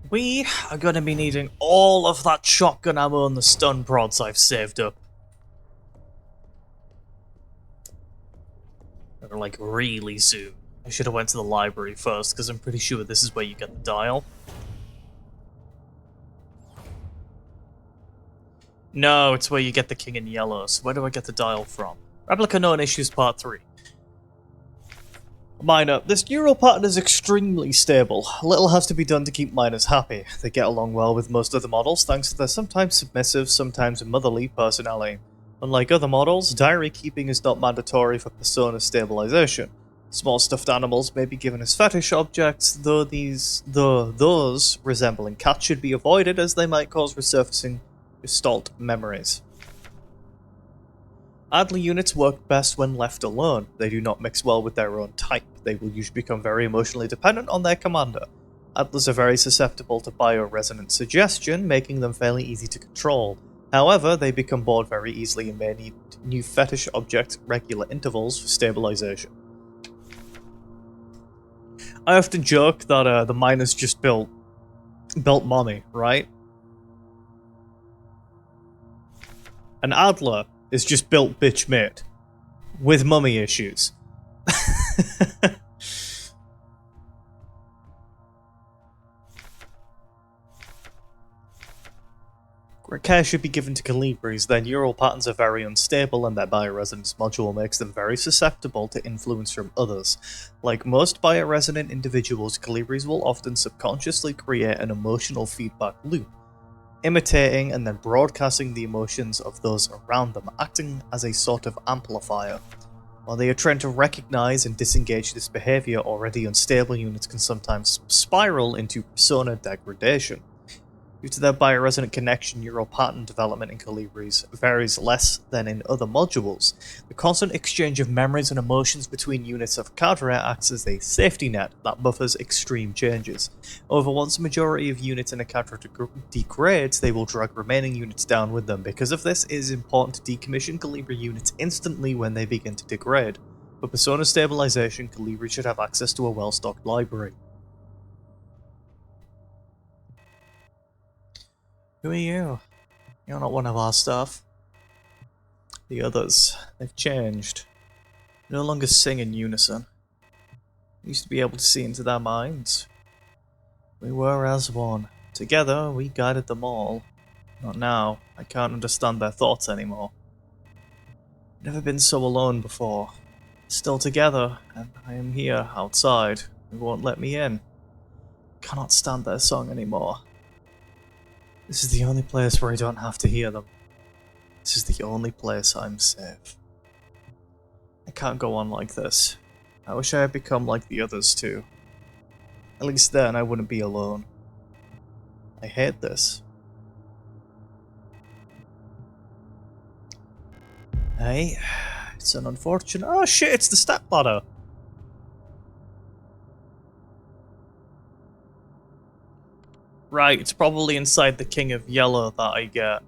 We are going to be needing all of that shotgun ammo and the stun prods I've saved up. Or, like, really soon. I should have went to the library first, because I'm pretty sure this is where you get the dial. No, it's where you get the King in Yellow, so where do I get the dial from? Replica Known Issues Part 3. Miner. This neural pattern is extremely stable. Little has to be done to keep miners happy. They get along well with most other models thanks to their sometimes submissive, sometimes motherly personality. Unlike other models, diary keeping is not mandatory for persona stabilization. Small stuffed animals may be given as fetish objects, though those resembling cats should be avoided as they might cause resurfacing gestalt memories. Adler units work best when left alone. They do not mix well with their own type. They will usually become very emotionally dependent on their commander. Adlers are very susceptible to bioresonant suggestion, making them fairly easy to control. However, they become bored very easily and may need new fetish objects at regular intervals for stabilization. I often joke that the miners just built mommy, right? An Adler is just built bitch mate with mummy issues. Care should be given to Calibris. Their neural patterns are very unstable and their bioresonance module makes them very susceptible to influence from others. Like most bioresonant individuals, Calibris will often subconsciously create an emotional feedback loop, imitating and then broadcasting the emotions of those around them, acting as a sort of amplifier. While they are trained to recognize and disengage this behavior, already unstable units can sometimes spiral into persona degradation. Due to their bioresonant connection, neural pattern development in Colibris varies less than in other modules. The constant exchange of memories and emotions between units of cadre acts as a safety net that buffers extreme changes. However, once the majority of units in a cadre degrades, they will drag remaining units down with them. Because of this, it is important to decommission Colibri units instantly when they begin to degrade. For persona stabilization, Colibri should have access to a well-stocked library. Who are you? You're not one of our staff. The others, they've changed. No longer sing in unison. We used to be able to see into their minds. We were as one. Together, we guided them all. Not now. I can't understand their thoughts anymore. Never been so alone before. Still together, and I am here, outside. They won't let me in. Cannot stand their song anymore. This is the only place where I don't have to hear them. This is the only place I'm safe. I can't go on like this. I wish I had become like the others too. At least then I wouldn't be alone. I hate this. Hey, it's an unfortunate— oh shit, it's the stat ladder! Right, it's probably inside the King of Yellow that I get.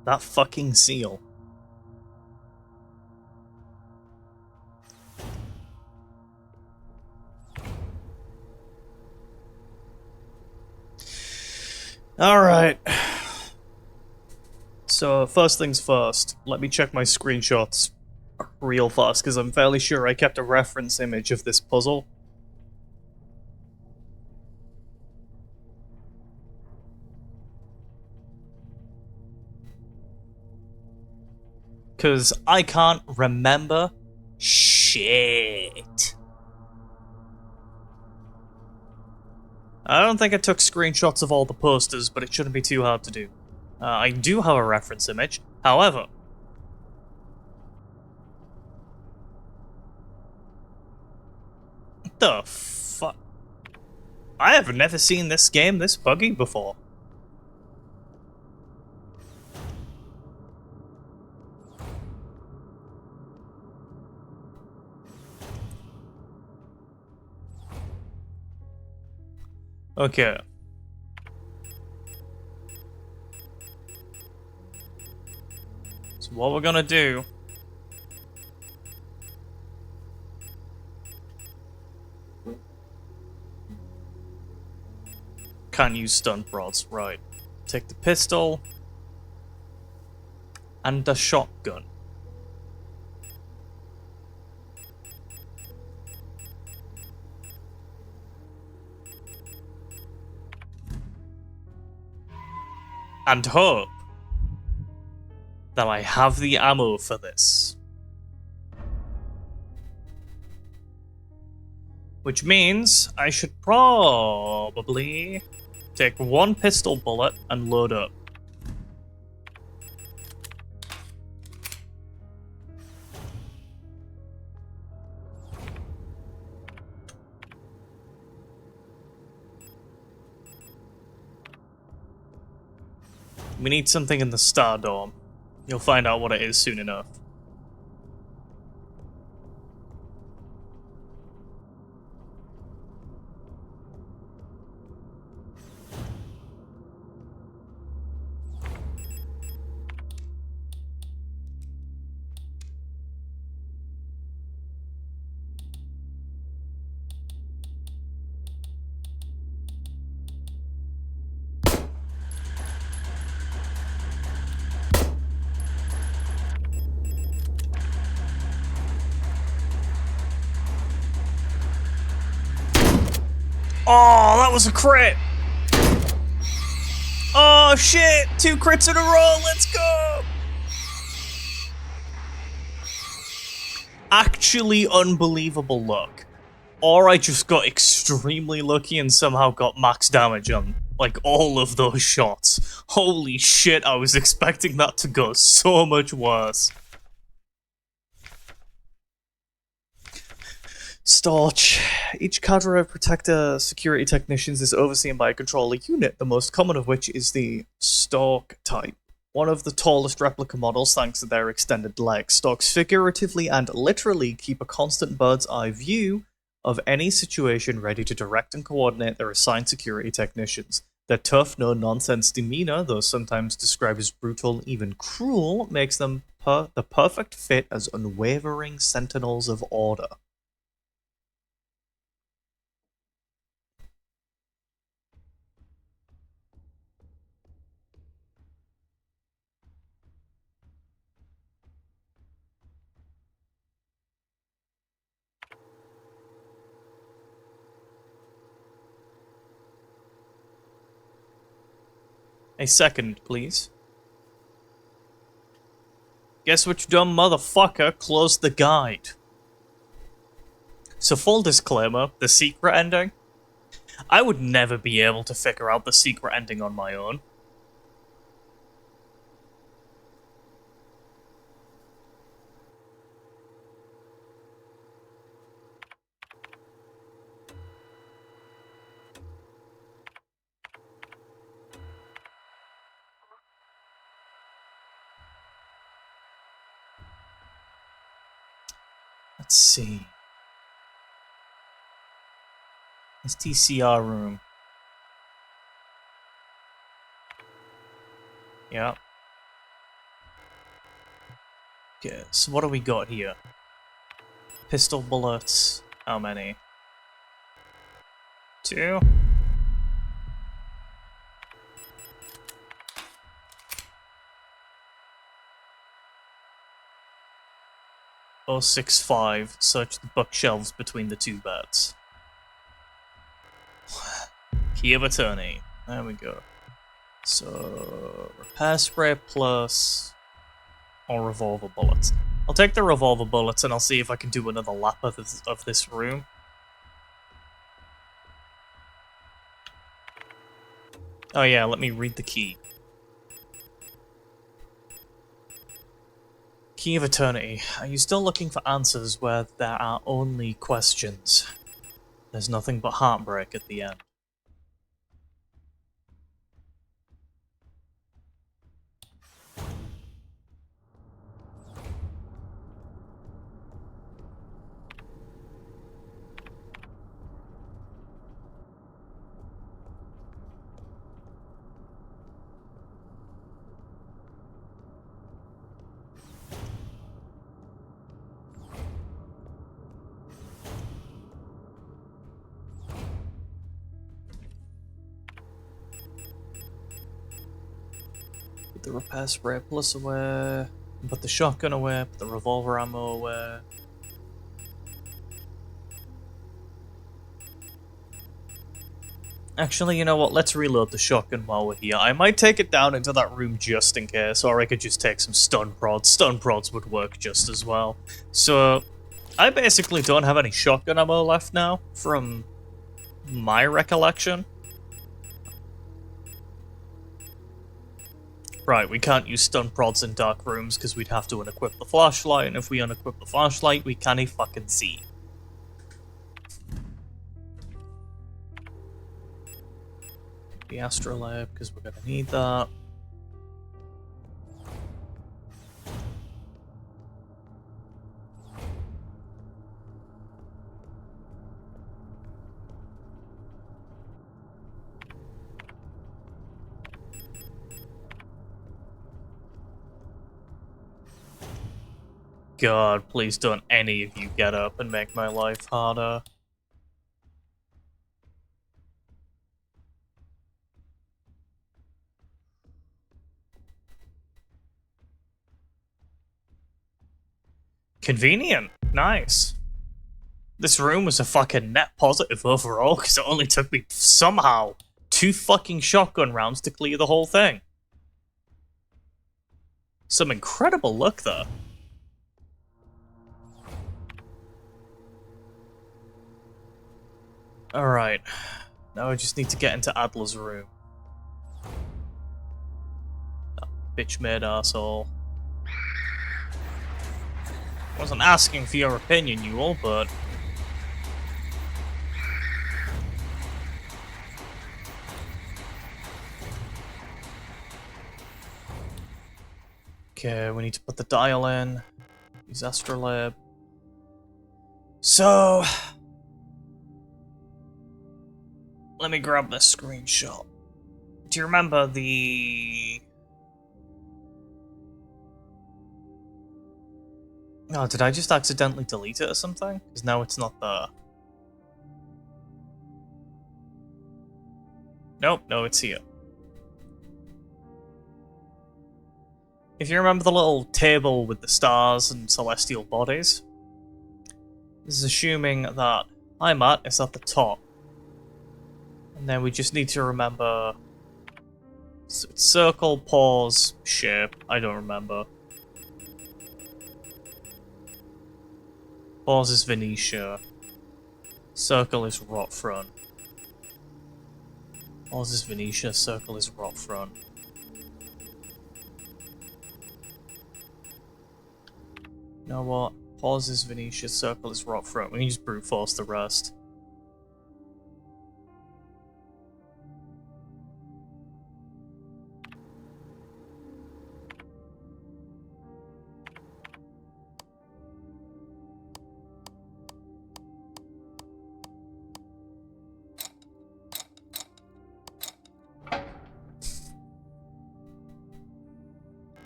That fucking seal. Alright. So, first things first, let me check my screenshots real fast, because I'm fairly sure I kept a reference image of this puzzle. Because I can't remember shit. I don't think I took screenshots of all the posters, but it shouldn't be too hard to do. I do have a reference image, however... What the fuck? I have never seen this game this buggy before. Okay. So what we're gonna do... Can't use stun prods, right. Take the pistol... and the shotgun. And hope that I have the ammo for this. Which means I should probably take one pistol bullet and load up. We need something in the Star Dome. You'll find out what it is soon enough. Oh, that was a crit! Oh shit! 2 crits in a row, let's go! actually unbelievable luck. Or I just got extremely lucky and somehow got max damage on, like, all of those shots. Holy shit, I was expecting that to go so much worse. Storch. Each cadre of Protector security technicians is overseen by a controller unit, the most common of which is the Stork type. One of the tallest replica models thanks to their extended legs. Storks figuratively and literally keep a constant bird's eye view of any situation, ready to direct and coordinate their assigned security technicians. Their tough, no-nonsense demeanor, though sometimes described as brutal, even cruel, makes them the perfect fit as unwavering sentinels of order. A second, please. Guess which dumb motherfucker closed the guide? So full disclaimer, the secret ending? I would never be able to figure out the secret ending on my own. Let's see. It's TCR room. Yeah. Okay, so what do we got here? Pistol bullets. How many? 2? Oh, 6.5. Search the bookshelves between the two beds. Key of attorney. There we go. So, repair spray plus... or revolver bullets. I'll take the revolver bullets and I'll see if I can do another lap of this room. Oh yeah, let me read the key. Key of eternity. Are you still looking for answers where there are only questions? There's nothing but heartbreak at the end. Put the repair spray plus away. Put the shotgun away. Put the revolver ammo away. Actually, you know what? Let's reload the shotgun while we're here. I might take it down into that room just in case, or I could just take some stun prods. Stun prods would work just as well. So, I basically don't have any shotgun ammo left now, from my recollection. Right, we can't use stun prods in dark rooms because we'd have to unequip the flashlight, and if we unequip the flashlight, we can't fucking see. The astrolabe, because we're gonna need that. God, please don't any of you get up and make my life harder. Convenient. Nice. This room was a fucking net positive overall, because it only took me, somehow, 2 fucking shotgun rounds to clear the whole thing. Some incredible luck there. Alright. Now I just need to get into Adler's room. That bitch-made arsehole. Wasn't asking for your opinion, you all, but... Okay, we need to put the dial in. Use Astrolabe. So... let me grab this screenshot. Do you remember the... Oh, did I just accidentally delete it or something? Because now it's not there. Nope, no, it's here. If you remember the little table with the stars and celestial bodies, this is assuming that Heimat is at the top. And then we just need to remember... circle, pause, shape. I don't remember. Pause is Venetia. Circle is Rot Front. Pause is Venetia, circle is Rot Front. You know what? Pause is Venetia, circle is Rot Front. We can just brute force the rest.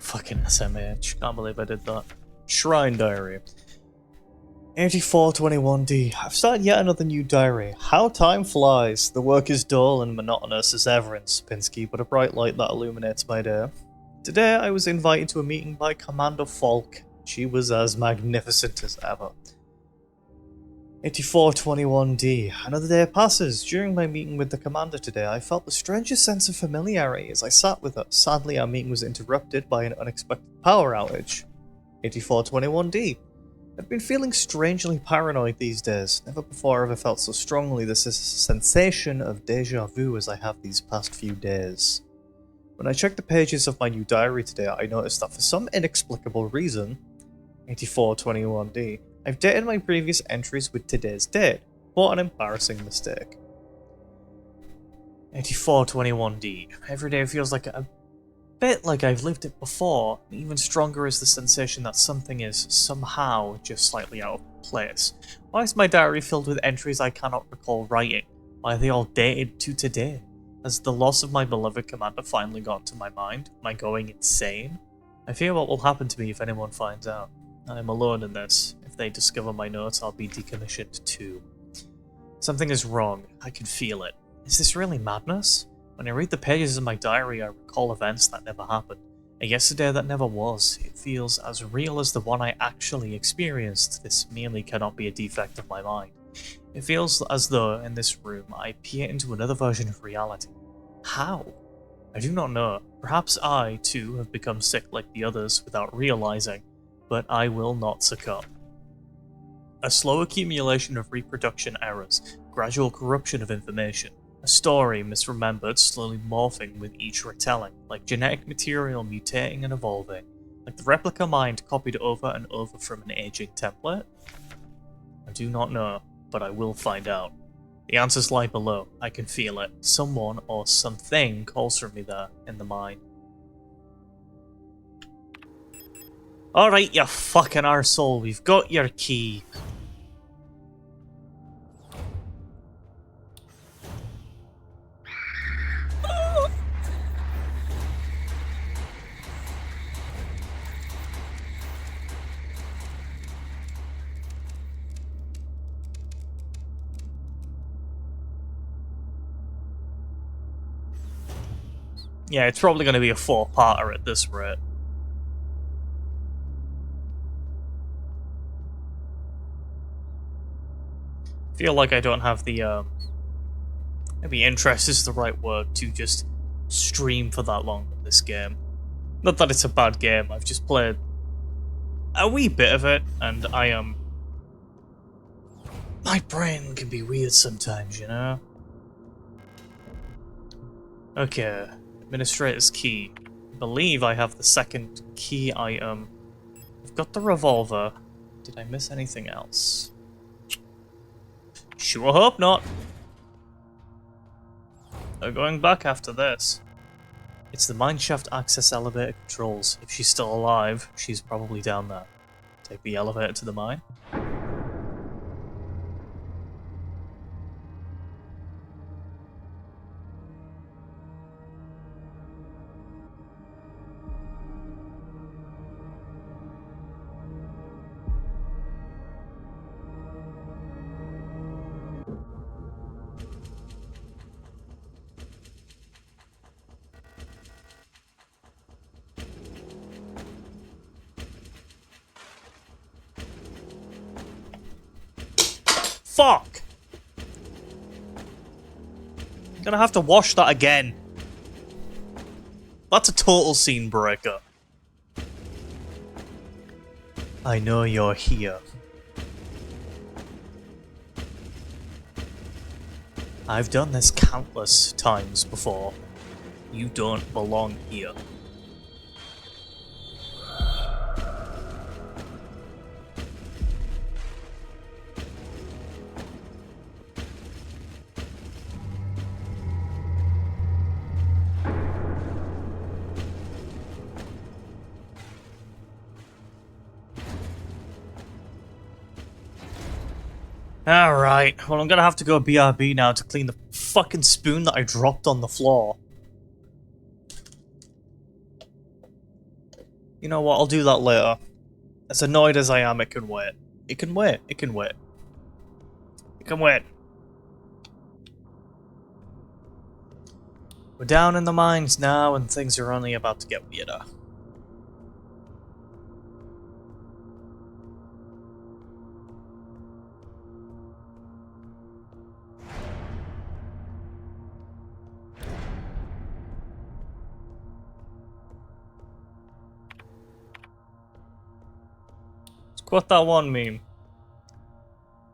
Fucking SMH. Can't believe I did that. Shrine Diary. 8421D. I've started yet another new diary. How time flies. The work is dull and monotonous as ever in Spinsky, but a bright light that illuminates my day. Today I was invited to a meeting by Commander Falk. She was as magnificent as ever. 8421D. Another day passes. During my meeting with the commander today, I felt the strangest sense of familiarity as I sat with her. Sadly, our meeting was interrupted by an unexpected power outage. 8421D. I've been feeling strangely paranoid these days. Never before have I felt so strongly this sensation of deja vu as I have these past few days. When I checked the pages of my new diary today, I noticed that for some inexplicable reason, 8421D, I've dated my previous entries with today's date. What an embarrassing mistake. 8421D. Every day feels like a bit like I've lived it before. Even stronger is the sensation that something is somehow just slightly out of place. Why is my diary filled with entries I cannot recall writing? Why are they all dated to today? Has the loss of my beloved commander finally got to my mind? Am I going insane? I fear what will happen to me if anyone finds out. I am alone in this. If they discover my notes, I'll be decommissioned too. Something is wrong. I can feel it. Is this really madness? When I read the pages of my diary, I recall events that never happened. A yesterday that never was. It feels as real as the one I actually experienced. This merely cannot be a defect of my mind. It feels as though, in this room, I peer into another version of reality. How? I do not know. Perhaps I, too, have become sick like the others without realizing. But I will not succumb. A slow accumulation of reproduction errors, gradual corruption of information, a story misremembered slowly morphing with each retelling, like genetic material mutating and evolving, like the replica mind copied over and over from an aging template? I do not know, but I will find out. The answers lie below, I can feel it. Someone or something calls for me there, in the mind. Alright, you fucking arsehole, we've got your key. Yeah, it's probably going to be a 4-parter at this rate. Feel like I don't have the, maybe interest is the right word to just stream for that long with this game. Not that it's a bad game, I've just played a wee bit of it, and I am My brain can be weird sometimes, you know? Okay, Administrator's Key. I believe I have the second key item. I've got the revolver. Did I miss anything else? Sure hope not. No going back after this. It's the mineshaft access elevator controls. If she's still alive, she's probably down there. Take the elevator to the mine. Fuck! I'm gonna have to wash that again. That's a total scene breaker. I know you're here. I've done this countless times before. You don't belong here. Alright, well I'm gonna have to go BRB now to clean the fucking spoon that I dropped on the floor. You know what, I'll do that later. As annoyed as I am, it can wait. It can wait, it can wait. It can wait. We're down in the mines now and things are only about to get weirder. Quote that one meme.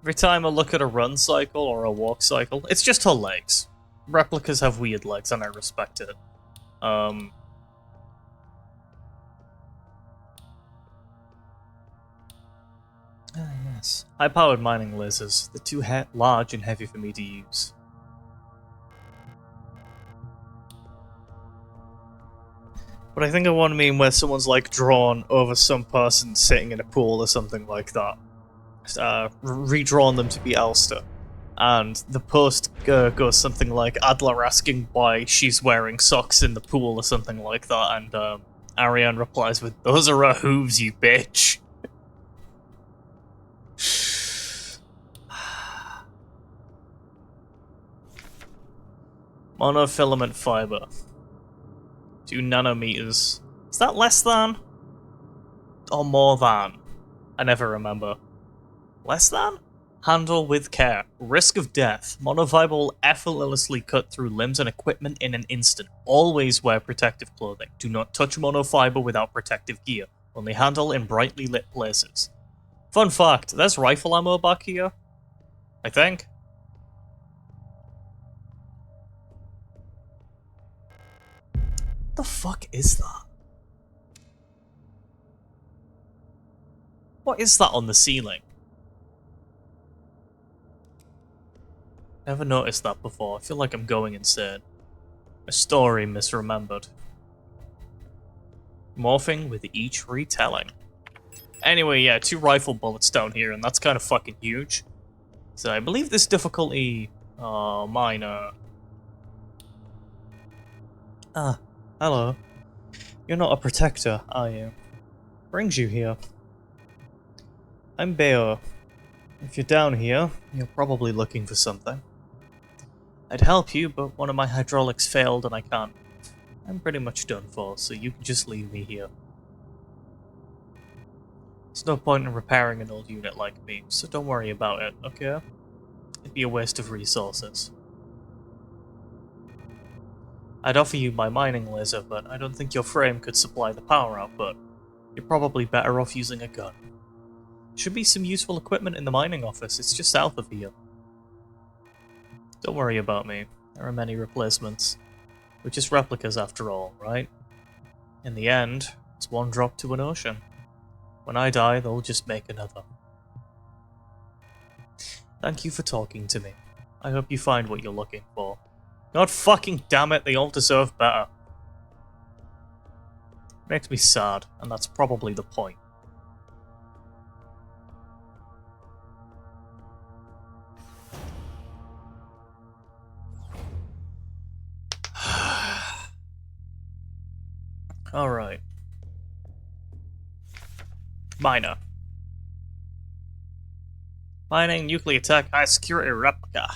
Every time I look at a run cycle or a walk cycle, it's just her legs. Replicas have weird legs and I respect it. Ah, yes. High-powered mining lasers. They're too large and heavy for me to use. But I think I want to mean where someone's like drawn over some person sitting in a pool or something like that. Redrawn them to be Elster. And the post goes something like Adler asking why she's wearing socks in the pool or something like that, and Ariane replies with, "Those are her hooves, you bitch." Monofilament fiber. 2 nanometers. Is that less than? Or more than? I never remember. Less than? Handle with care. Risk of death. Monofiber will effortlessly cut through limbs and equipment in an instant. Always wear protective clothing. Do not touch monofiber without protective gear. Only handle in brightly lit places. Fun fact, there's rifle ammo back here. I think. What the fuck is that? What is that on the ceiling? Never noticed that before. I feel like I'm going insane. A story misremembered. Morphing with each retelling. Anyway, yeah, 2 rifle bullets down here, and that's kind of fucking huge. So I believe this difficulty... Oh, minor. Ah, hello. You're not a protector, are you? Brings you here. I'm Beo. If you're down here, you're probably looking for something. I'd help you, but one of my hydraulics failed and I can't. I'm pretty much done for, so you can just leave me here. There's no point in repairing an old unit like me, so don't worry about it, okay? It'd be a waste of resources. I'd offer you my mining laser, but I don't think your frame could supply the power output. You're probably better off using a gun. Should be some useful equipment in the mining office. It's just south of here. Don't worry about me. There are many replacements. We're just replicas after all, right? In the end, it's one drop to an ocean. When I die, they'll just make another. Thank you for talking to me. I hope you find what you're looking for. God fucking damn it, they all deserve better. Makes me sad, and that's probably the point. Alright. Miner. Mining, nuclear tech, high security replica.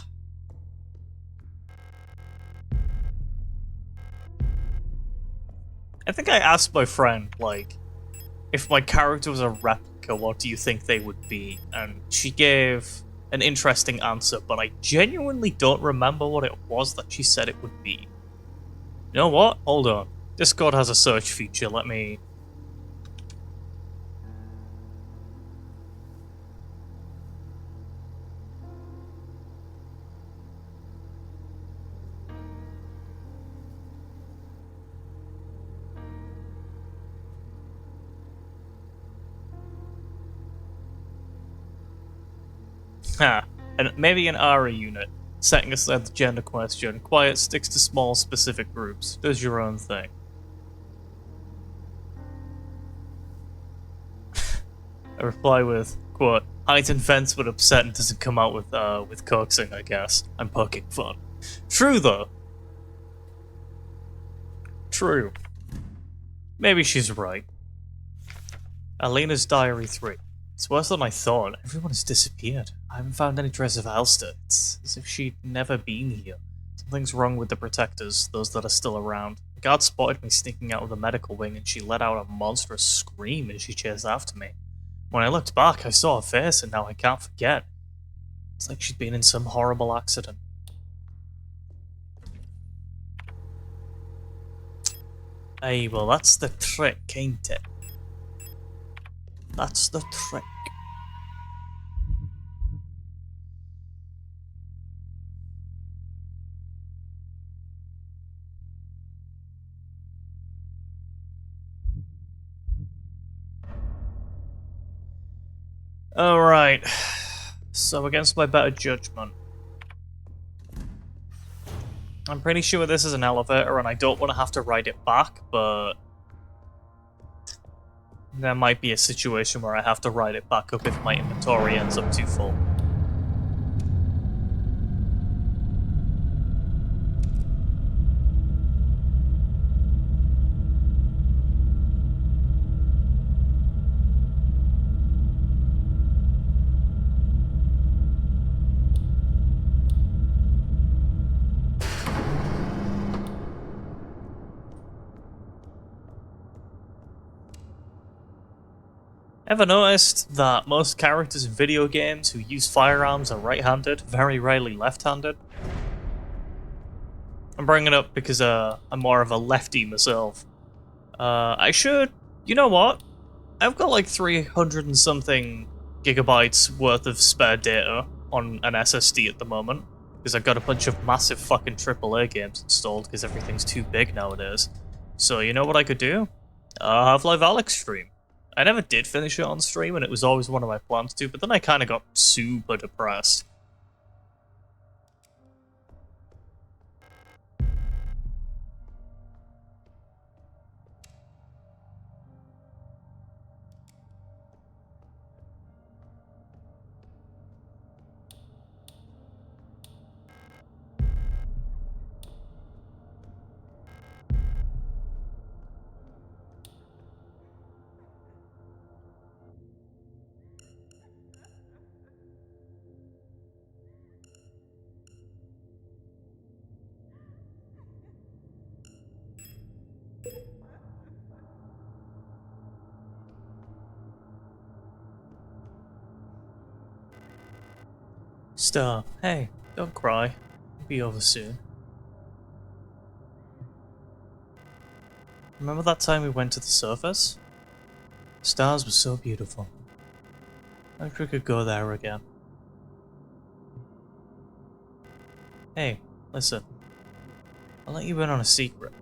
I think I asked my friend, like, if my character was a replica, what do you think they would be? And she gave an interesting answer, but I genuinely don't remember what it was that she said it would be. You know what? Hold on. Discord has a search feature, let me... and maybe an ARA unit. Setting aside the gender question, Quiet sticks to small, specific groups. Does your own thing. I reply with, quote, heightened fence would upset and doesn't come out with coaxing, I guess. I'm poking fun. True, though. True. Maybe she's right. Alina's Diary 3. It's worse than I thought. Everyone has disappeared. I haven't found any trace of Alster. It's as if she'd never been here. Something's wrong with the protectors, those that are still around. The guard spotted me sneaking out of the medical wing and she let out a monstrous scream as she chased after me. When I looked back, I saw her face and now I can't forget. It's like she'd been in some horrible accident. Aye, well that's the trick, ain't it? That's the trick. Alright. So against my better judgment. I'm pretty sure this is an elevator and I don't want to have to ride it back, but... there might be a situation where I have to ride it back up if my inventory ends up too full. Ever noticed that most characters in video games who use firearms are right-handed, very rarely left-handed? I'm bringing it up because I'm more of a lefty myself. I should... you know what? I've got like 300 and something gigabytes worth of spare data on an SSD at the moment, because I've got a bunch of massive fucking AAA games installed because everything's too big nowadays. So you know what I could do? Half-Life Alyx stream. I never did finish it on stream, and it was always one of my plans to, but then I kind of got super depressed. Star, hey, don't cry. It'll be over soon. Remember that time we went to the surface? Stars were so beautiful. I wish we could go there again. Hey, listen. I'll let you in on a secret.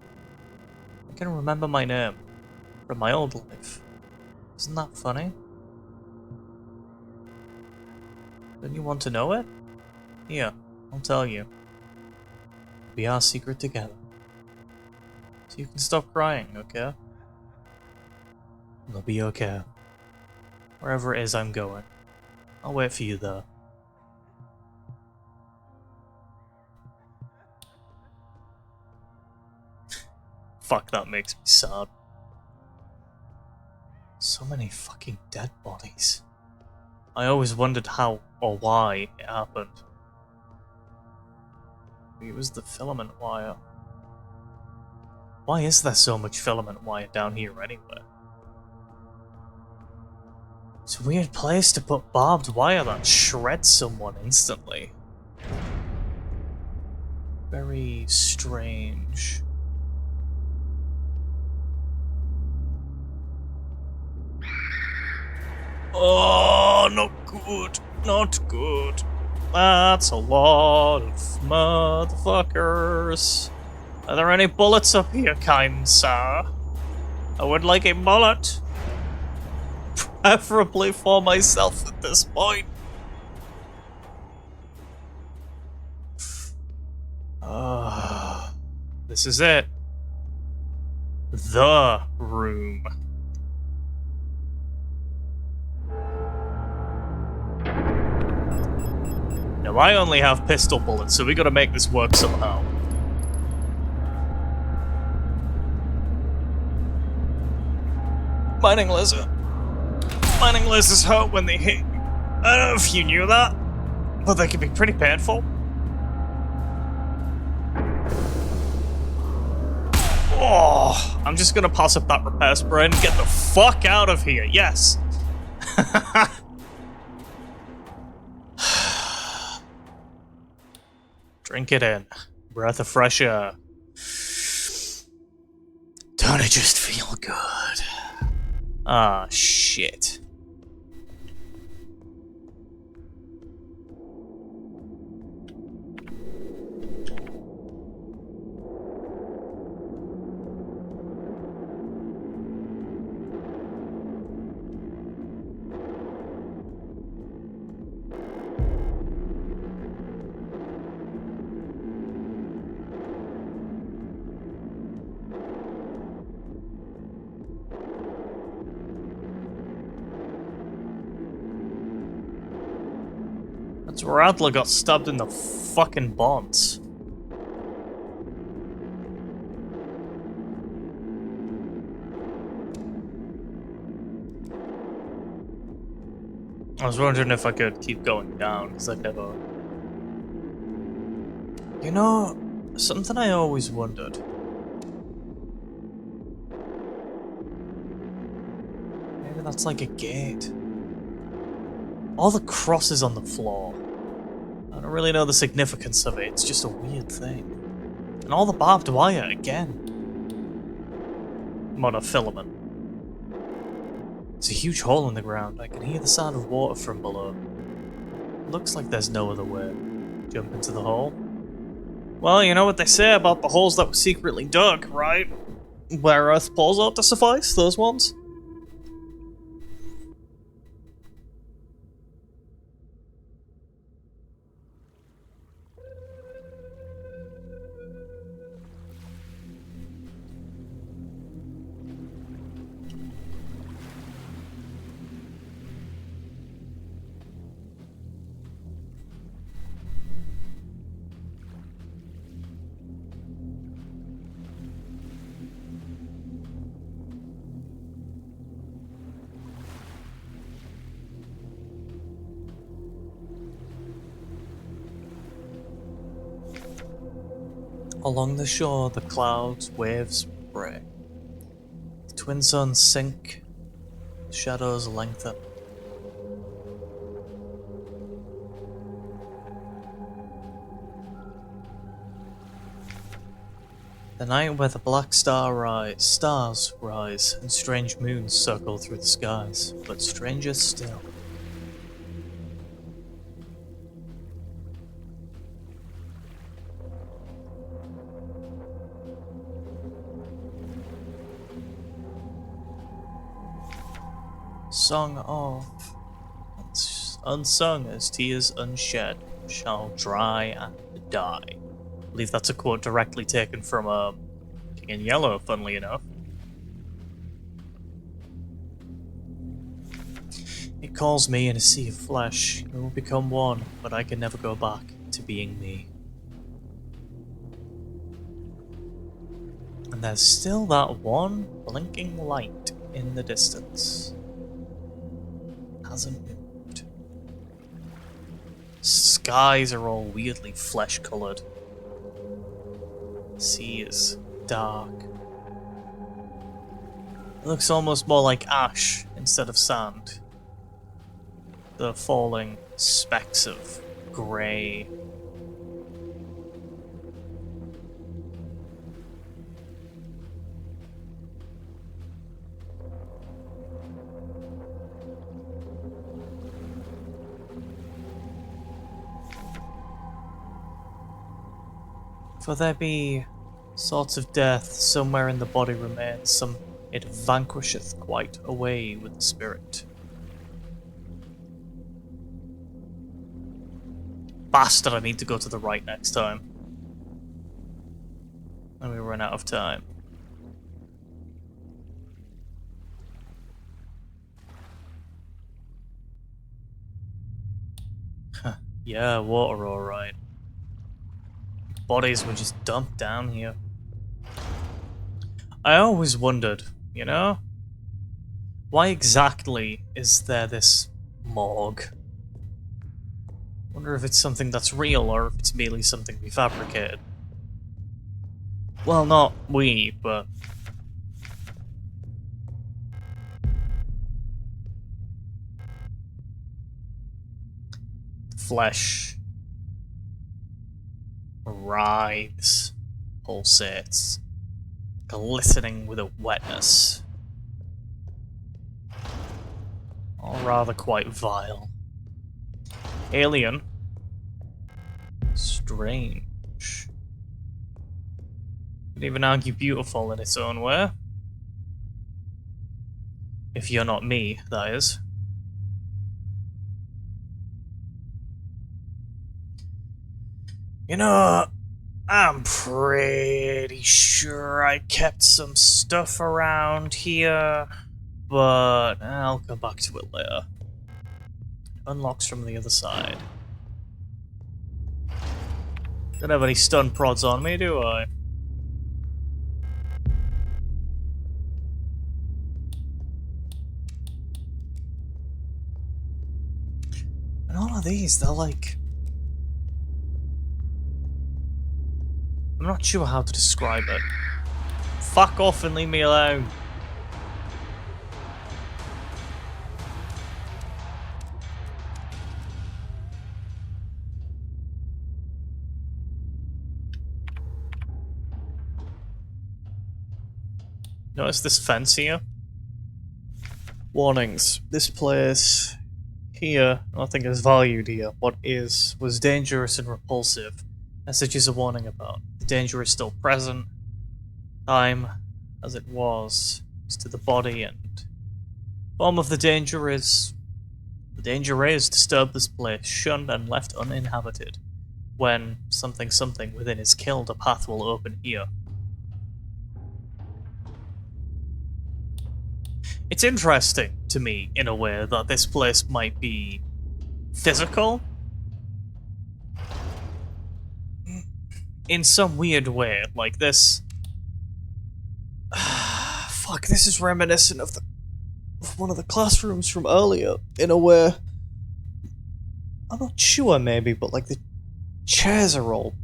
I can remember my name from my old life. Isn't that funny? Don't you want to know it? Here, I'll tell you. It'll be our secret together. So you can stop crying, okay? It'll be okay. Wherever it is I'm going. I'll wait for you there. Fuck, that makes me sad. So many fucking dead bodies. I always wondered how or why it happened. Maybe it was the filament wire. Why is there so much filament wire down here anyway? It's a weird place to put barbed wire that shreds someone instantly. Very strange. Oh, not good. Not good. That's a lot of motherfuckers. Are there any bullets up here, kind sir? I would like a bullet. Preferably for myself at this point. This is it. The room. Now, I only have pistol bullets, so we gotta make this work somehow. Mining lizard. Mining lizards hurt when they hit you. I don't know if you knew that, but they can be pretty painful. Oh, I'm just gonna pass up that repair spray and get the fuck out of here, yes! Drink it in. Breath of fresh air. Don't it just feel good? Ah, shit. That's where Adler got stabbed in the fucking bonds. I was wondering if I could keep going down, because I never... You know, something I always wondered. Maybe that's like a gate. All the crosses on the floor. I don't really know the significance of it, it's just a weird thing. And all the barbed wire again. Monofilament. It's a huge hole in the ground. I can hear the sound of water from below. Looks like there's no other way. Jump into the hole. Well, you know what they say about the holes that were secretly dug, right? Where Earth poles ought to suffice, those ones. Along the shore, the clouds, waves break. The twin suns sink, the shadows lengthen. The night where the black stars rise and strange moons circle through the skies, but stranger still. Song of unsung as tears unshed shall dry and die. I believe that's a quote directly taken from King in Yellow, funnily enough. It calls me in a sea of flesh. It will become one, but I can never go back to being me. And there's still that one blinking light in the distance. Hasn't moved. Skies are all weirdly flesh-coloured. The sea is dark. It looks almost more like ash instead of sand. The falling specks of grey. For there be sorts of death somewhere in the body remains, some it vanquisheth quite away with the spirit. Bastard, I need to go to the right next time. And we run out of time. Huh. Yeah, water alright. Bodies were just dumped down here. I always wondered, you know? Why exactly is there this morgue? Wonder if it's something that's real or if it's merely something we fabricated. Well, not we, but... flesh writhes, pulsates, glistening with a wetness. Or rather quite vile. Alien. Strange. Could even argue beautiful in its own way. If you're not me, that is. You know, I'm pretty sure I kept some stuff around here, but I'll come back to it later. Unlocks from the other side. Don't have any stun prods on me, do I? And all of these, they're like... I'm not sure how to describe it. Fuck off and leave me alone. Notice this fence here? Warnings. This place here, nothing is valued here. What is was dangerous and repulsive. Messages a warning about. The danger is still present. Time, as it was, is to the body, and form of the danger is... The danger is disturb this place, shunned and left uninhabited. When something within is killed, a path will open here. It's interesting to me, in a way, that this place might be physical. In some weird way, like this... Fuck, this is reminiscent of one of the classrooms from earlier, in a way... I'm not sure, maybe, but like the chairs are all...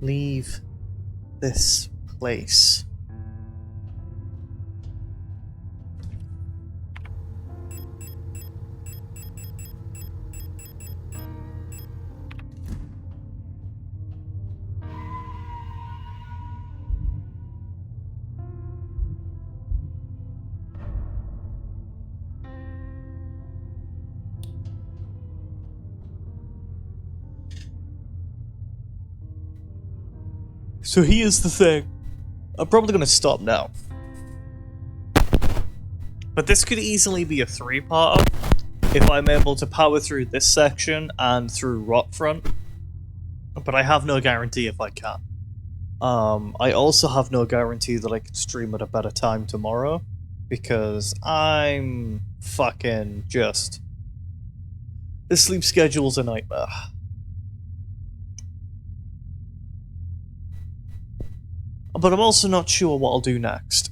Leave this place. So here's the thing. I'm probably gonna stop now. But this could easily be a 3-parter if I'm able to power through this section and through Rotfront. But I have no guarantee if I can. I also have no guarantee that I can stream at a better time tomorrow, because I'm fucking just... The sleep schedule's a nightmare. But I'm also not sure what I'll do next.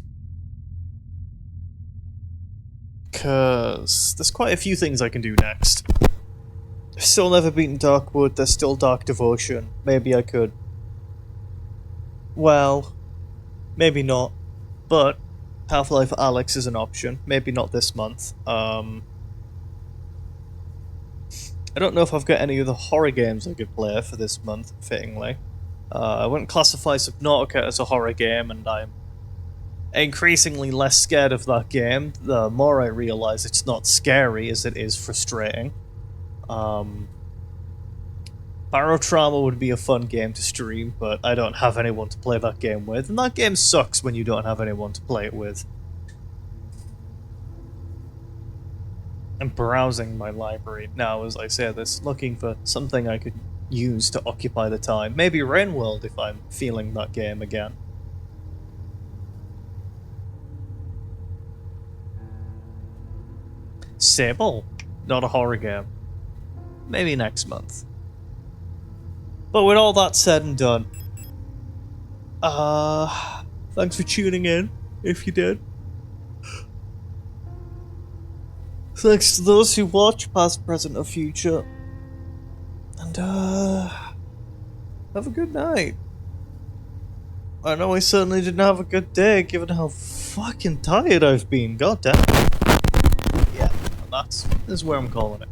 Because there's quite a few things I can do next. I've still never beaten Darkwood, there's still Dark Devotion. Maybe I could... Well, maybe not. But Half-Life Alyx is an option. Maybe not this month. I don't know if I've got any other horror games I could play for this month, fittingly. I wouldn't classify Subnautica as a horror game, and I'm increasingly less scared of that game, the more I realise it's not scary as it is frustrating. Barotrauma would be a fun game to stream, but I don't have anyone to play that game with, and that game sucks when you don't have anyone to play it with. I'm browsing my library now as I say this, looking for something I could use to occupy the time. Maybe Rainworld if I'm feeling that game again. Sable? Not a horror game. Maybe next month. But with all that said and done, thanks for tuning in, if you did. Thanks to those who watch, past, present, or future. And, have a good night. I know I certainly didn't have a good day, given how fucking tired I've been, god damn. Yeah, and that's where I'm calling it.